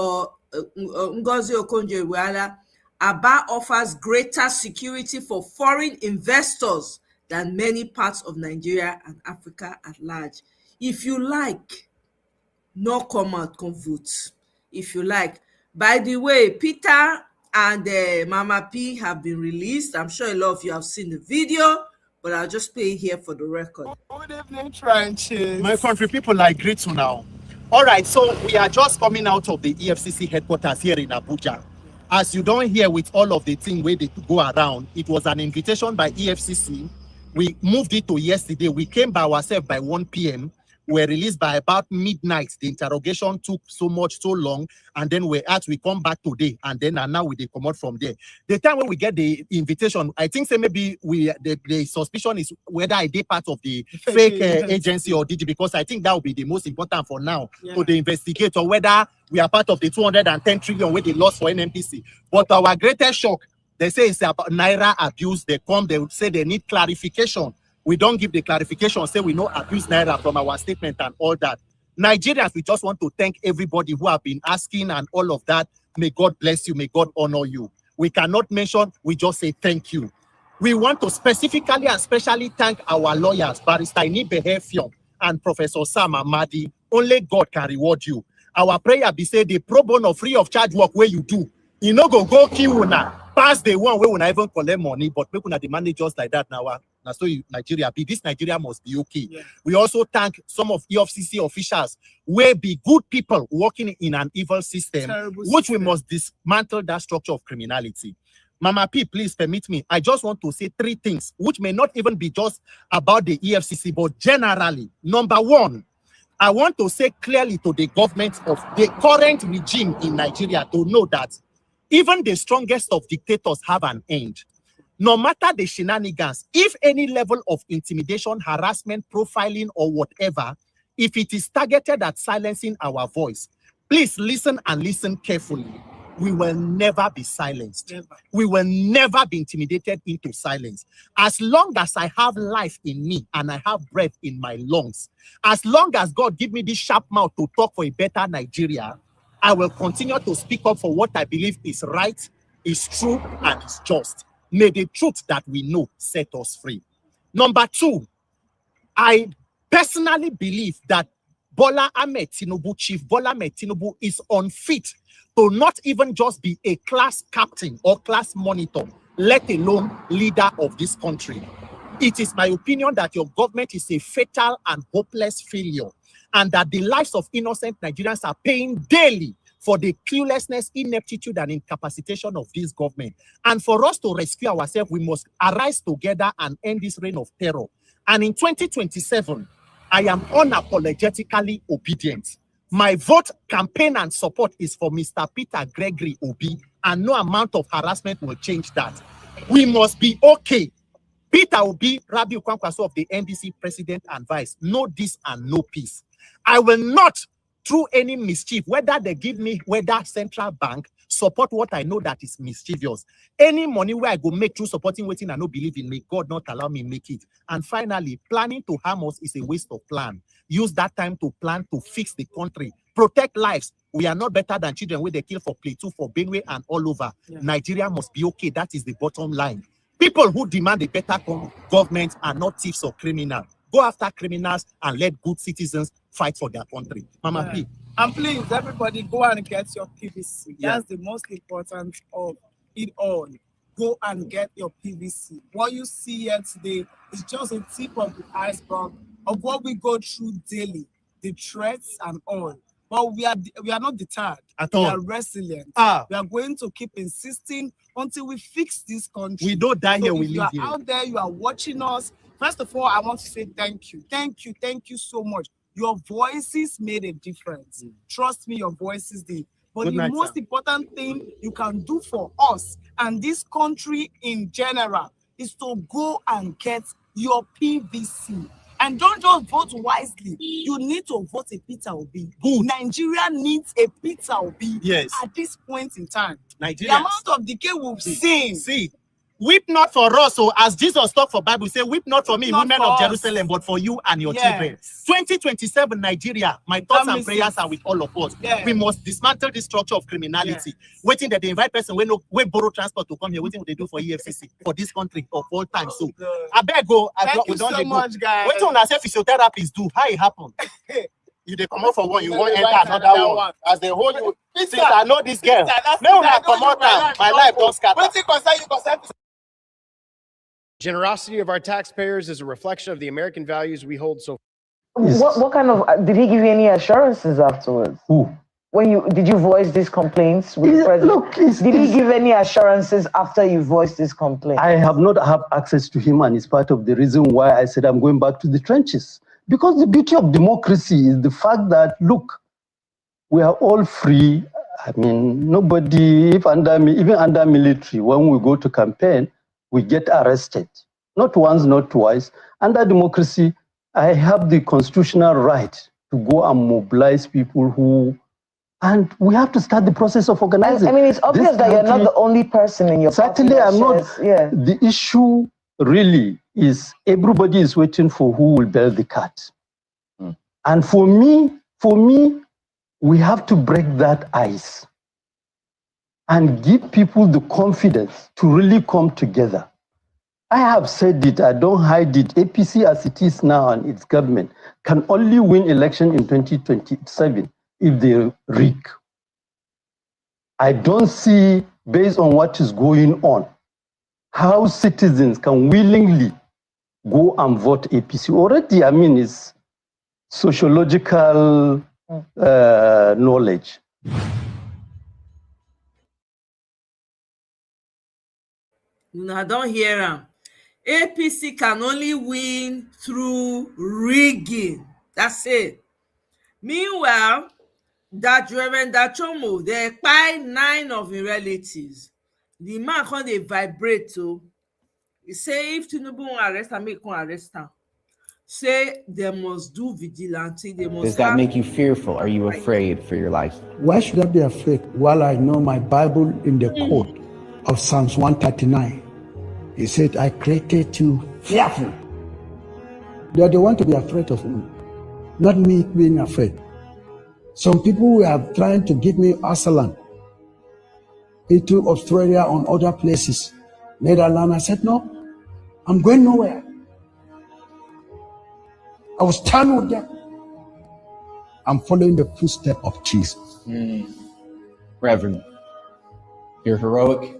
Ngozi Okonjo-Iweala, Aba offers greater security for foreign investors than many parts of Nigeria and Africa at large. If you like, no come out, come vote. If you like. By the way, Peter and Mama P have been released. I'm sure a lot of you have seen the video, but I'll just play it here for the record. Good evening, Trenches. My country people, I greet you now. All right, so we are just coming out of the EFCC headquarters here in Abuja. As you don't hear with all of the thing where they go around, it was an invitation by EFCC. We moved it to yesterday. We came by ourselves by 1 p.m. We were released by about midnight. The interrogation took so long, and then we come back today, and now we come out from there. The time when we get the invitation, I think say maybe the suspicion is whether I did part of the fake agency or DG, because I think that will be the most important for now to the investigator, whether we are part of the 210 trillion where they lost for NNPC. But our greatest shock, they say it's about Naira abuse. They say they need clarification. We don't give the clarification, say we know abuse Naira from our statement and all that. Nigerians, we just want to thank everybody who have been asking and all of that. May God bless you. May God honor you. We cannot mention, we just say thank you. We want to specifically and specially thank our lawyers, Barrister Inibe Hefion and Professor Sam Amadi. Only God can reward you. our prayer be say the pro bono free of charge work where you do. You know go kill una pass the one where we not even collect money, but people na the managers like that now. Now so Nigeria be this Nigeria must be okay. Yeah. We also thank some of EFCC officials where be good people working in an evil system, which we must dismantle that structure of criminality. Mama P, please permit me. I just want to say 3 things, which may not even be just about the EFCC, but generally. Number 1, I want to say clearly to the government of the current regime in Nigeria to know that even the strongest of dictators have an end. No matter the shenanigans, if any level of intimidation, harassment, profiling, or whatever, if it is targeted at silencing our voice, please listen and listen carefully. We will never be silenced. Never. We will never be intimidated into silence. As long as I have life in me and I have breath in my lungs, as long as God give me this sharp mouth to talk for a better Nigeria, I will continue to speak up for what I believe is right, is true, and is just. May the truth that we know set us free. Number 2, I personally believe that Bola Ahmed Tinubu, Chief Bola Ahmed Tinubu, is unfit to not even just be a class captain or class monitor, let alone leader of this country. It is my opinion that your government is a fatal and hopeless failure, and that the lives of innocent Nigerians are paying daily for the cluelessness, ineptitude, and incapacitation of this government. And for us to rescue ourselves, we must arise together and end this reign of terror. And in 2027, I am unapologetically obedient. My vote, campaign, and support is for Mr. Peter Gregory Obi, and no amount of harassment will change that. We must be okay. Peter Obi, Rabiu Kwankwaso of the NDC president and vice, no this and no peace. I will not, through any mischief, whether they give me, whether central bank, support what I know that is mischievous. Any money where I go make through supporting waiting I no believe in, may God not allow me make it. And finally, planning to harm us is a waste of plan. Use that time to plan to fix the country, protect lives. We are not better than children where they kill for Plateau, for Benue, and all over. Yeah. Nigeria must be okay. That is the bottom line. People who demand a better government are not thieves or criminals. Go after criminals and let good citizens fight for their country. Mama P. And please, everybody, go and get your PVC. Yeah. That's the most important of it all. Go and get your PVC. What you see here today is just a tip of the iceberg of what we go through daily, the threats and all. But we are not deterred. At all. We are resilient. We are going to keep insisting until we fix this country. We don't die here, we live here. You are out there, you are watching us. First of all, I want to say thank you. Thank you. Thank you so much. Your voices made a difference. Trust me, your voices did. But the most important thing you can do for us and this country in general is to go and get your PVC. And don't just vote wisely. You need to vote a Peter Obi. Good. Nigeria needs a Peter Obi. Yes. At this point in time. Nigeria. The amount of decay we've seen. See. Weep not for us, so as Jesus talked for Bible, say, weep not for me, women of Jerusalem, but for you and your children. 2027 Nigeria, my thoughts and prayers are with all of us. Yeah. We must dismantle the structure of criminality. Waiting that they invite person when borrow transport to come here, waiting what they do for EFCC for this country of all time. So I beg go. Thank you so much, guys. Wait till I say physiotherapists do. How it happen? You they come out for one, you won't enter another one. As they hold you, since I know this girl, no one come out time. My life don't scatter. Generosity of our taxpayers is a reflection of the American values we hold so. What kind of did he give you any assurances afterwards? Who? When did you voice these complaints with the president? Look, did he give any assurances after you voiced this complaint? I have not had access to him, and it's part of the reason why I said I'm going back to the trenches. Because the beauty of democracy is the fact that, look, we are all free. I mean, nobody, even under military, when we go to campaign, we get arrested. Not once, not twice. Under democracy, I have the constitutional right to go and mobilize people and we have to start the process of organizing. I mean, it's obvious that you're not the only person in your party. Certainly, I'm not. Yeah. The issue really is everybody is waiting for who will bear the cat. And for me, we have to break that ice and give people the confidence to really come together. I have said it, I don't hide it. APC as it is now and its government can only win election in 2027 if they rig. I don't see, based on what is going on, how citizens can willingly go and vote APC. Already, I mean, it's sociological knowledge. I don't hear them. APC can only win through rigging. That's it. Meanwhile, that Reverend Dachomo, they buy 9 of his relatives. The man can't they vibrate to. He say if Tinubu won't arrest him, make him arrest him. Say they must do vigilante. They must. Does that make you fearful? Are you afraid for your life? Why should I be afraid while I know my Bible in the code of Psalms 139? He said, I created you fearful. They are the one to be afraid of me, not me being afraid. Some people were trying to give me asylum into Australia and other places. Netherlands, I said, no, I'm going nowhere. I will stand with them. I'm following the footsteps of Jesus. Reverend, you're heroic.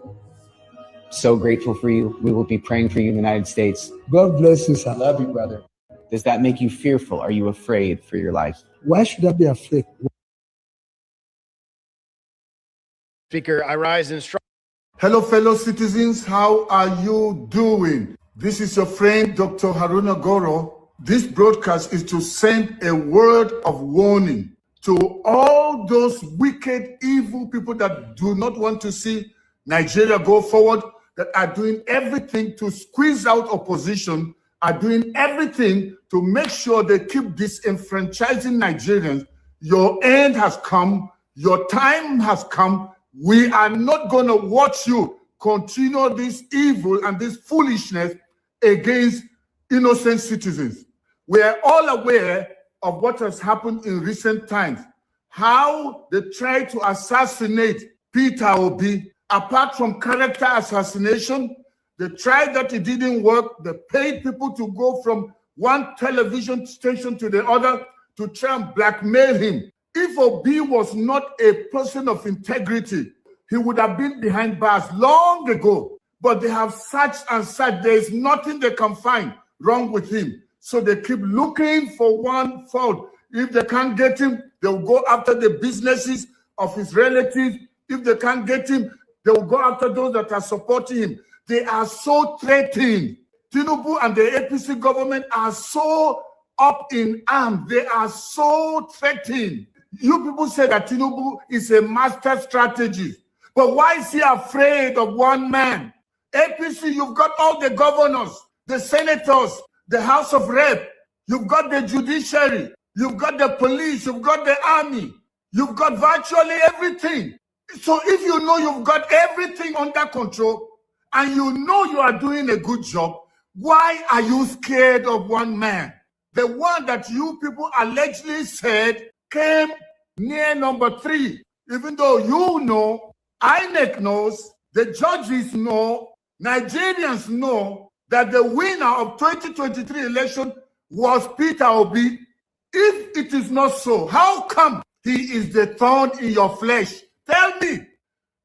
So grateful for you. We will be praying for you in the United States. God bless you, sir. I love you, brother. Does that make you fearful? Are you afraid for your life? Why should I be afraid? Speaker, I rise in strong. Hello, fellow citizens. How are you doing? This is your friend, Dr. Haruna Goro. This broadcast is to send a word of warning to all those wicked, evil people that do not want to see Nigeria go forward, that are doing everything to squeeze out opposition, are doing everything to make sure they keep disenfranchising Nigerians. Your end has come. Your time has come. We are not going to watch you continue this evil and this foolishness against innocent citizens. We are all aware of what has happened in recent times, how they tried to assassinate Peter Obi. Apart from character assassination, they tried that, it didn't work. They paid people to go from one television station to the other to try and blackmail him. If Obi was not a person of integrity, he would have been behind bars long ago. But they have searched and searched. There is nothing they can find wrong with him. So they keep looking for one fault. If they can't get him, they will go after the businesses of his relatives. If they can't get him, they will go after those that are supporting him. They are so threatened. Tinubu and the APC government are so up in arms. They are so threatened. You people say that Tinubu is a master strategist. But why is he afraid of one man? APC, you've got all the governors, the senators, the House of Rep. You've got the judiciary. You've got the police. You've got the army. You've got virtually everything. So if you know you've got everything under control and you know you are doing a good job, why are you scared of one man? The one that you people allegedly said came near number 3, even though you know, INEC knows, the judges know, Nigerians know that the winner of 2023 election was Peter Obi. If it is not so, how come he is the thorn in your flesh? Tell me,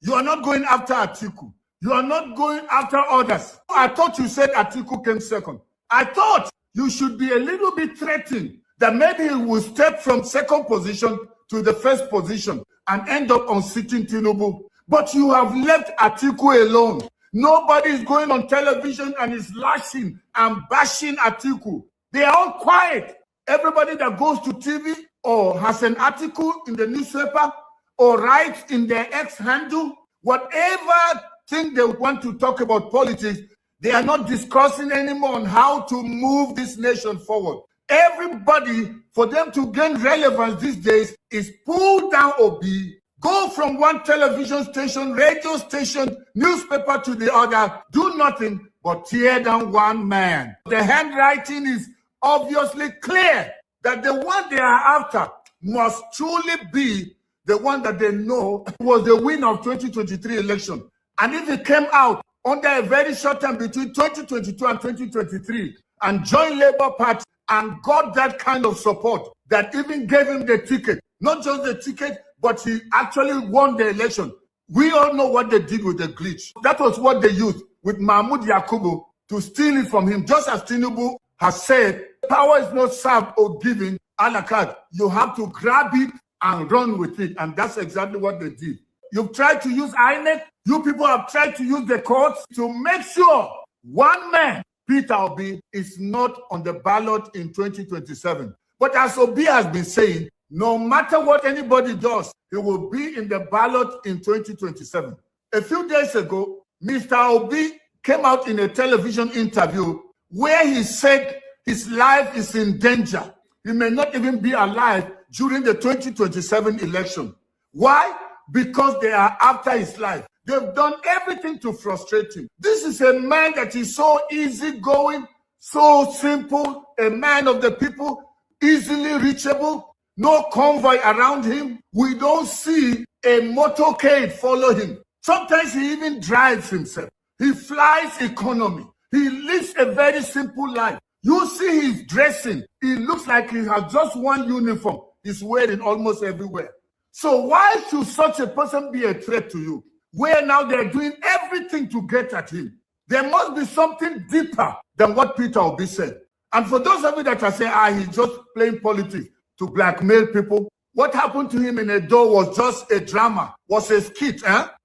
you are not going after Atiku. You are not going after others. I thought you said Atiku came second. I thought you should be a little bit threatened that maybe he will step from second position to the first position and end up unseating Tinubu. But you have left Atiku alone. Nobody is going on television and is lashing and bashing Atiku. They are all quiet. Everybody that goes to TV or has an article in the newspaper or writes in their X handle, whatever thing they want to talk about politics, they are not discussing anymore on how to move this nation forward. Everybody, for them to gain relevance these days, is pull down Obi, go from one television station, radio station, newspaper to the other, do nothing but tear down one man. The handwriting is obviously clear that the one they are after must truly be the one that they know was the winner of 2023 election. And if it came out under a very short time between 2022 and 2023 and joined Labour Party and got that kind of support that even gave him the ticket, Not just the ticket, but he actually won the election. We all know what they did with the glitch. That was what they used with Mahmoud Yakubu to steal it from him. Just as Tinubu has said, power is not served or given a la carte. You have to grab it and run with it. And that's exactly what they did. You've tried to use INEC. You people have tried to use the courts to make sure one man, Peter Obi, is not on the ballot in 2027. But as Obi has been saying, no matter what anybody does, he will be in the ballot in 2027. A few days ago, Mr. Obi came out in a television interview where he said his life is in danger. He may not even be alive during the 2027 election. Why? Because they are after his life. They've done everything to frustrate him. This is a man that is so easygoing, so simple, a man of the people, easily reachable, no convoy around him. We don't see a motorcade follow him. Sometimes he even drives himself. He flies economy. He lives a very simple life. You see his dressing. He looks like he has just one uniform he's wearing almost everywhere. So why should such a person be a threat to you? Where now they're doing everything to get at him. There must be something deeper than what Peter Obi said. And for those of you that are saying, he's just playing politics to blackmail people, what happened to him in Edo was just a drama, was a skit.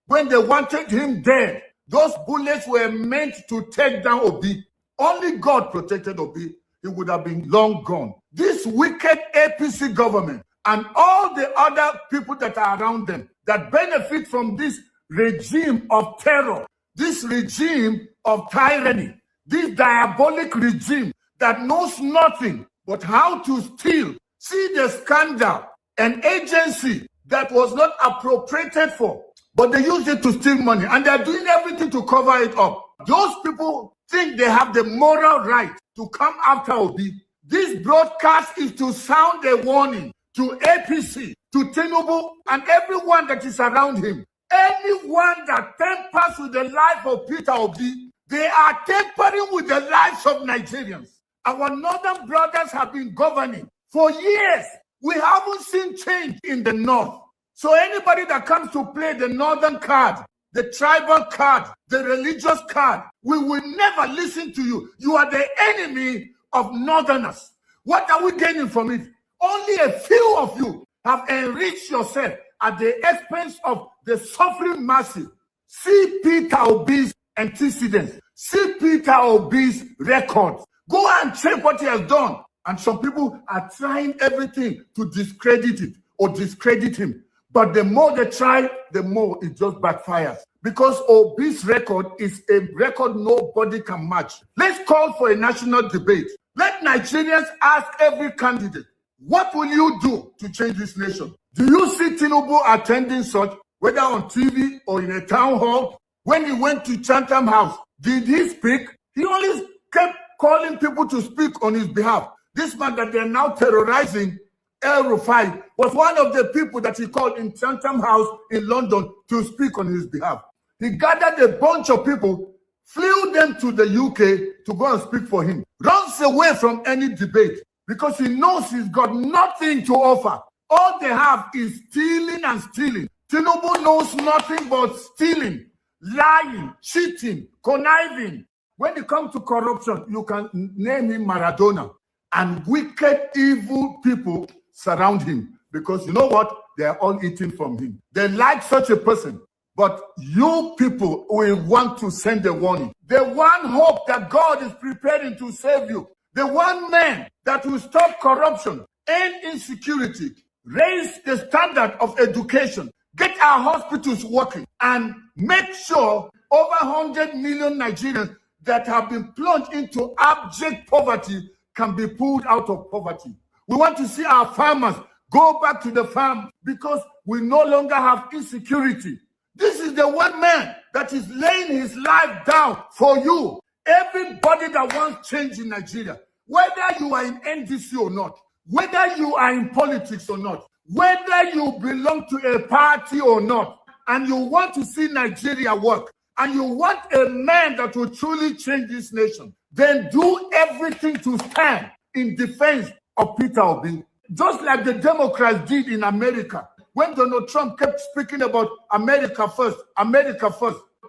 When they wanted him dead, those bullets were meant to take down Obi. Only God protected Obi. He would have been long gone. This wicked APC government and all the other people that are around them that benefit from this regime of terror, this regime of tyranny, this diabolic regime that knows nothing but how to steal. See the scandal, an agency that was not appropriated for, but they used it to steal money, and they're doing everything to cover it up. Those people think they have the moral right to come after Obi. This broadcast is to sound a warning to APC, to Tinubu, and everyone that is around him. Anyone that tampers with the life of Peter Obi, they are tampering with the lives of Nigerians. Our northern brothers have been governing for years. We haven't seen change in the north. So anybody that comes to play the northern card, the tribal card, the religious card, we will never listen to you. You are the enemy of northerners. What are we gaining from it? Only a few of you have enriched yourself at the expense of the suffering masses. See Peter Obi's antecedents. See Peter Obi's records. Go and check what he has done. And some people are trying everything to discredit it or discredit him. But the more they try, the more it just backfires. Because Obi's record is a record nobody can match. Let's call for a national debate. Let Nigerians ask every candidate, what will you do to change this nation? Do you see Tinubu attending such, whether on TV or in a town hall? When he went to Chatham House, did he speak? He always kept calling people to speak on his behalf. This man that they're now terrorizing, El Rufai, was one of the people that he called in Chatham House in London to speak on his behalf. He gathered a bunch of people, flew them to the UK to go and speak for him. Runs away from any debate because he knows he's got nothing to offer. All they have is stealing and stealing. Tinubu knows nothing but stealing, lying, cheating, conniving. When it comes to corruption, you can name him Maradona. And wicked, evil people surround him because you know what? They're all eating from him. They like such a person. But you people will want to send a warning. The one hope that God is preparing to save you. The one man that will stop corruption, end insecurity, raise the standard of education, get our hospitals working, and make sure over 100 million Nigerians that have been plunged into abject poverty can be pulled out of poverty. We want to see our farmers go back to the farm because we no longer have insecurity. This is the one man that is laying his life down for you. Everybody that wants change in Nigeria, whether you are in NDC or not, whether you are in politics or not, whether you belong to a party or not, and you want to see Nigeria work, and you want a man that will truly change this nation, then do everything to stand in defense of Peter Obi. just like the Democrats did in America. When Donald Trump kept speaking about America first,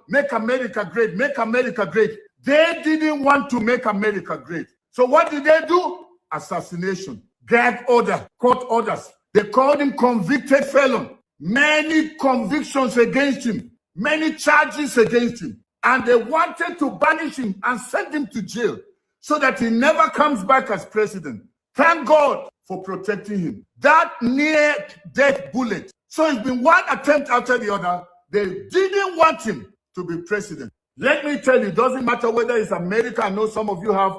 make America great, make America great. They didn't want to make America great. So what did they do? Assassination, gag order, court orders. They called him convicted felon. Many convictions against him, many charges against him. And they wanted to banish him and send him to jail so that he never comes back as president. Thank God for protecting him. That near-death bullet. So it's been one attempt after the other. They didn't want him to be president. Let me tell you, it doesn't matter whether it's America. I know some of you have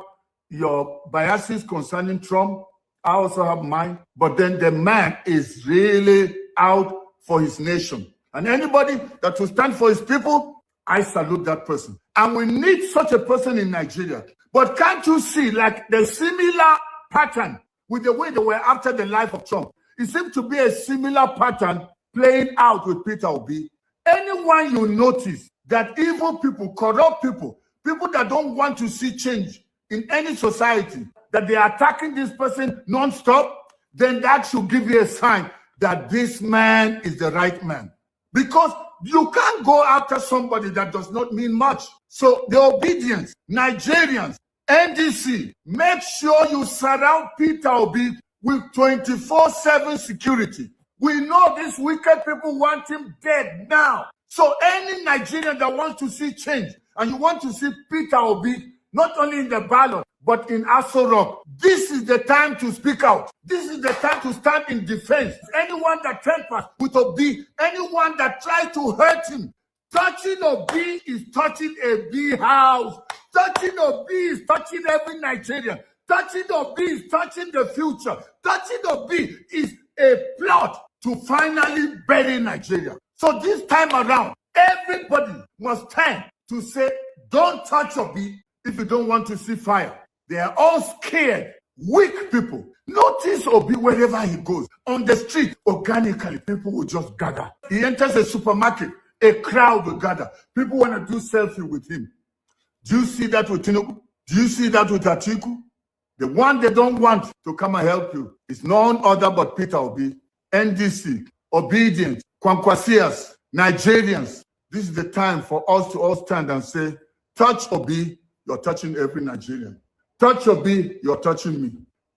your biases concerning Trump. I also have mine. But then the man is really out for his nation. And anybody that will stand for his people, I salute that person. And we need such a person in Nigeria. But can't you see, like, the similar pattern with the way they were after the life of Trump? It seems to be a similar pattern playing out with Peter Obi. Anyone you notice that evil people, corrupt people, people that don't want to see change in any society, that they are attacking this person non-stop, then that should give you a sign that this man is the right man. Because you can't go after somebody that does not mean much. So the obedience, Nigerians, NDC, make sure you surround Peter Obi with 24/7 security. We know these wicked people want him dead now. So any Nigerian that wants to see change, and you want to see Peter Obi, not only in the ballot, but in Aso Rock, this is the time to speak out. This is the time to stand in defense. Anyone that tampers with Obi, anyone that tries to hurt him, touching Obi is touching a bee house. Touching Obi is touching every Nigerian. Touching Obi is touching the future. Touching Obi is a plot to finally bury Nigeria. So this time around, everybody must stand to say, don't touch Obi if you don't want to see fire. They are all scared, weak people. Notice Obi wherever he goes. On the street, organically, people will just gather. He enters a supermarket, a crowd will gather. People want to do selfie with him. Do you see that with Tinubu? Do you see that with Atiku? The one they don't want to come and help you is none other but Peter Obi, NDC, Obedience, Kwankwasias, Nigerians. This is the time for us to all stand and say, touch Obi, you're touching every Nigerian. Touch Obi, you're touching me.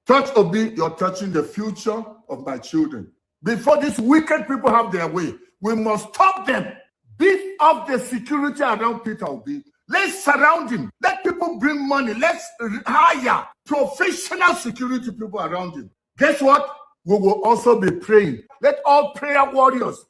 Touch Obi, you're touching the future of my children. Before these wicked people have their way, we must stop them. Beef up the security around Peter Obi. Let's surround him. Let people bring money. Let's hire professional security people around him. Guess what? We will also be praying. Let all prayer warriors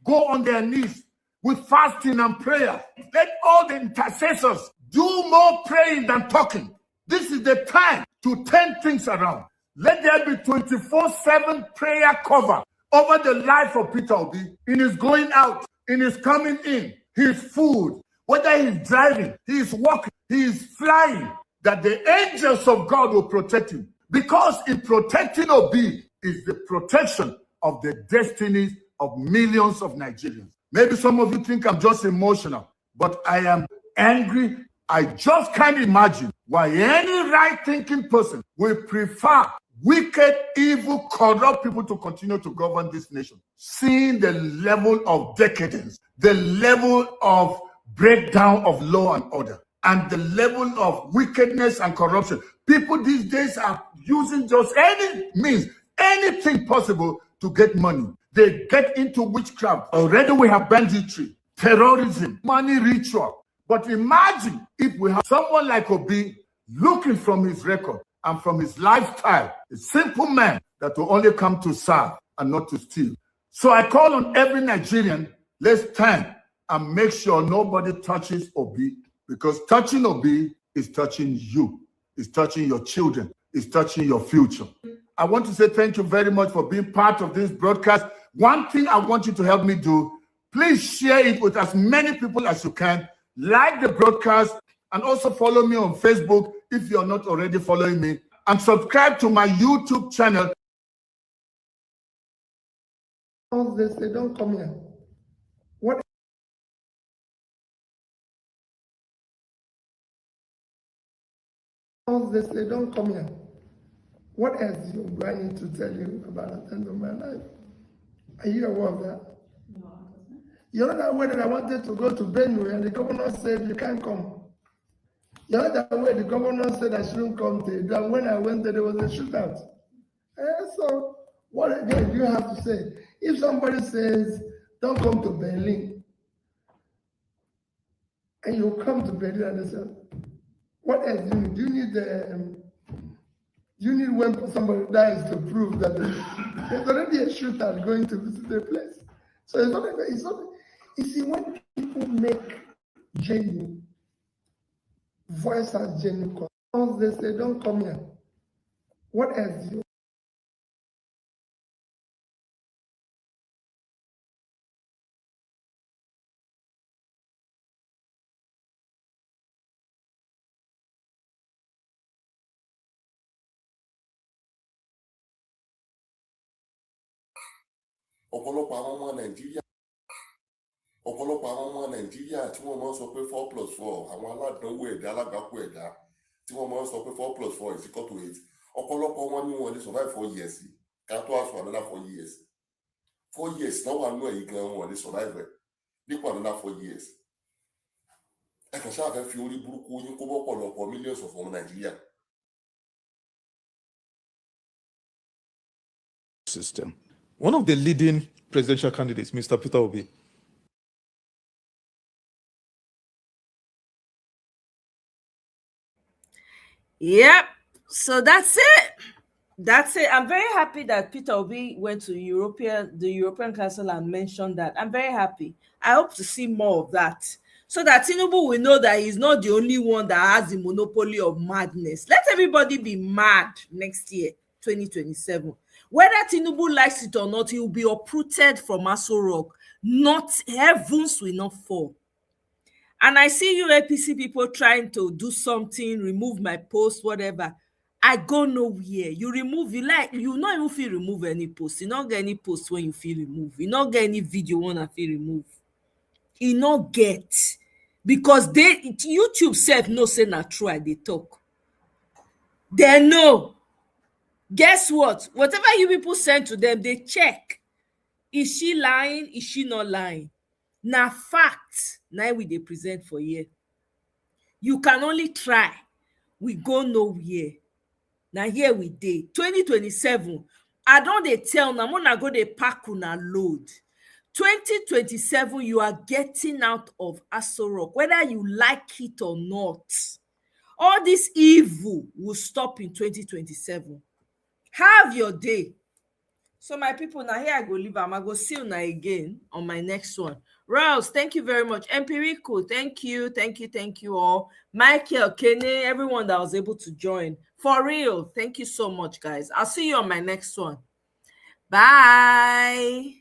go on their knees with fasting and prayer. Let all the intercessors do more praying than talking. This is the time to turn things around. Let there be 24/7 prayer cover over the life of Peter Obi, in his going out, in his coming in, his food, whether he's driving, he's walking, he's flying, that the angels of God will protect him. Because in protecting Obi is the protection of the destinies of millions of Nigerians. Maybe some of you think I'm just emotional, but I am angry. I just can't imagine why any right-thinking person will prefer wicked, evil, corrupt people to continue to govern this nation. Seeing the level of decadence, the level of breakdown of law and order, and the level of wickedness and corruption. People these days are using just any means, anything possible to get money. They get into witchcraft. Already we have banditry, terrorism, money ritual. But imagine if we have someone like Obi, looking from his record and from his lifestyle, a simple man that will only come to serve and not to steal. So I call on every Nigerian, let's stand and make sure nobody touches Obi, because touching Obi is touching you, is touching your children, is touching your future. I want to say thank you very much for being part of this broadcast. One thing I want you to help me do, please share it with as many people as you can. Like the broadcast, and also follow me on Facebook if you're not already following me, and subscribe to my YouTube channel. All this, they don't come here. What? All this, they don't come here. What else do I need to tell you about the end of my life? Are you aware of that? You know that way that I wanted to go to Benue and the governor said you can't come. You know that way the governor said I shouldn't come to it. And when I went there was a shootout. So what again do you have to say? If somebody says don't come to Berlin, and you come to Berlin and they say, what else do you need? You need when somebody dies to prove that there's already a shooter going to visit the place. So it's not. You see, when people make genuine voice as genuine, they say, don't come here. What else do you? ọ̀pọ̀lọpọ̀ àwọn ọmọ nàìjíríà tí wọ́n máa ń sọ pé 4+4 àwọn aládánwò ẹ̀dá alágbàkú ẹ̀dá tí wọ́n máa ń sọ pé 4+4 is equal to 8 ọ̀pọ̀lọpọ̀ wọn ni wọ́n lè survive 4 years ká tó àṣọ another 4 years 4 years náà wà nínú ẹ̀yìn gan wọn lè survive ẹ̀ nípa another 4 years ẹ kàn ṣáà fẹ́ fi orí burúkú yín kó bọ́pọ̀lọpọ̀ millions of ọmọ nàìjíríà. System. One of the leading presidential candidates, Mr. Peter Obi. Yep. So that's it. That's it. I'm very happy that Peter Obi went to the European Council and mentioned that. I'm very happy. I hope to see more of that, so that Tinubu will know that he's not the only one that has the monopoly of madness. Let everybody be mad next year, 2027. Whether Tinubu likes it or not, he will be uprooted from Aso Rock. Not heavens will not fall. And I see you APC people trying to do something, remove my post, whatever. I go nowhere. You remove, you not even feel remove any post. You not get any post when you feel remove. You not get any video when I feel remove. You not get. Because YouTube said no say na true I dey talk. They know. Guess what? Whatever you people send to them, they check. Is she lying? Is she not lying? Now fact, now we they present for here. You can only try. We go nowhere. Now here we dey. 2027. I don't they tell now, I'm gonna go they pack una load. 2027, you are getting out of Aso Rock, whether you like it or not. All this evil will stop in 2027. Have your day. So my people, now here I go leave. I go see you now again on my next one. Rouse, thank you very much. Empirical, thank you all. Michael, Kenny, everyone that was able to join. For real, thank you so much, guys. I'll see you on my next one. Bye.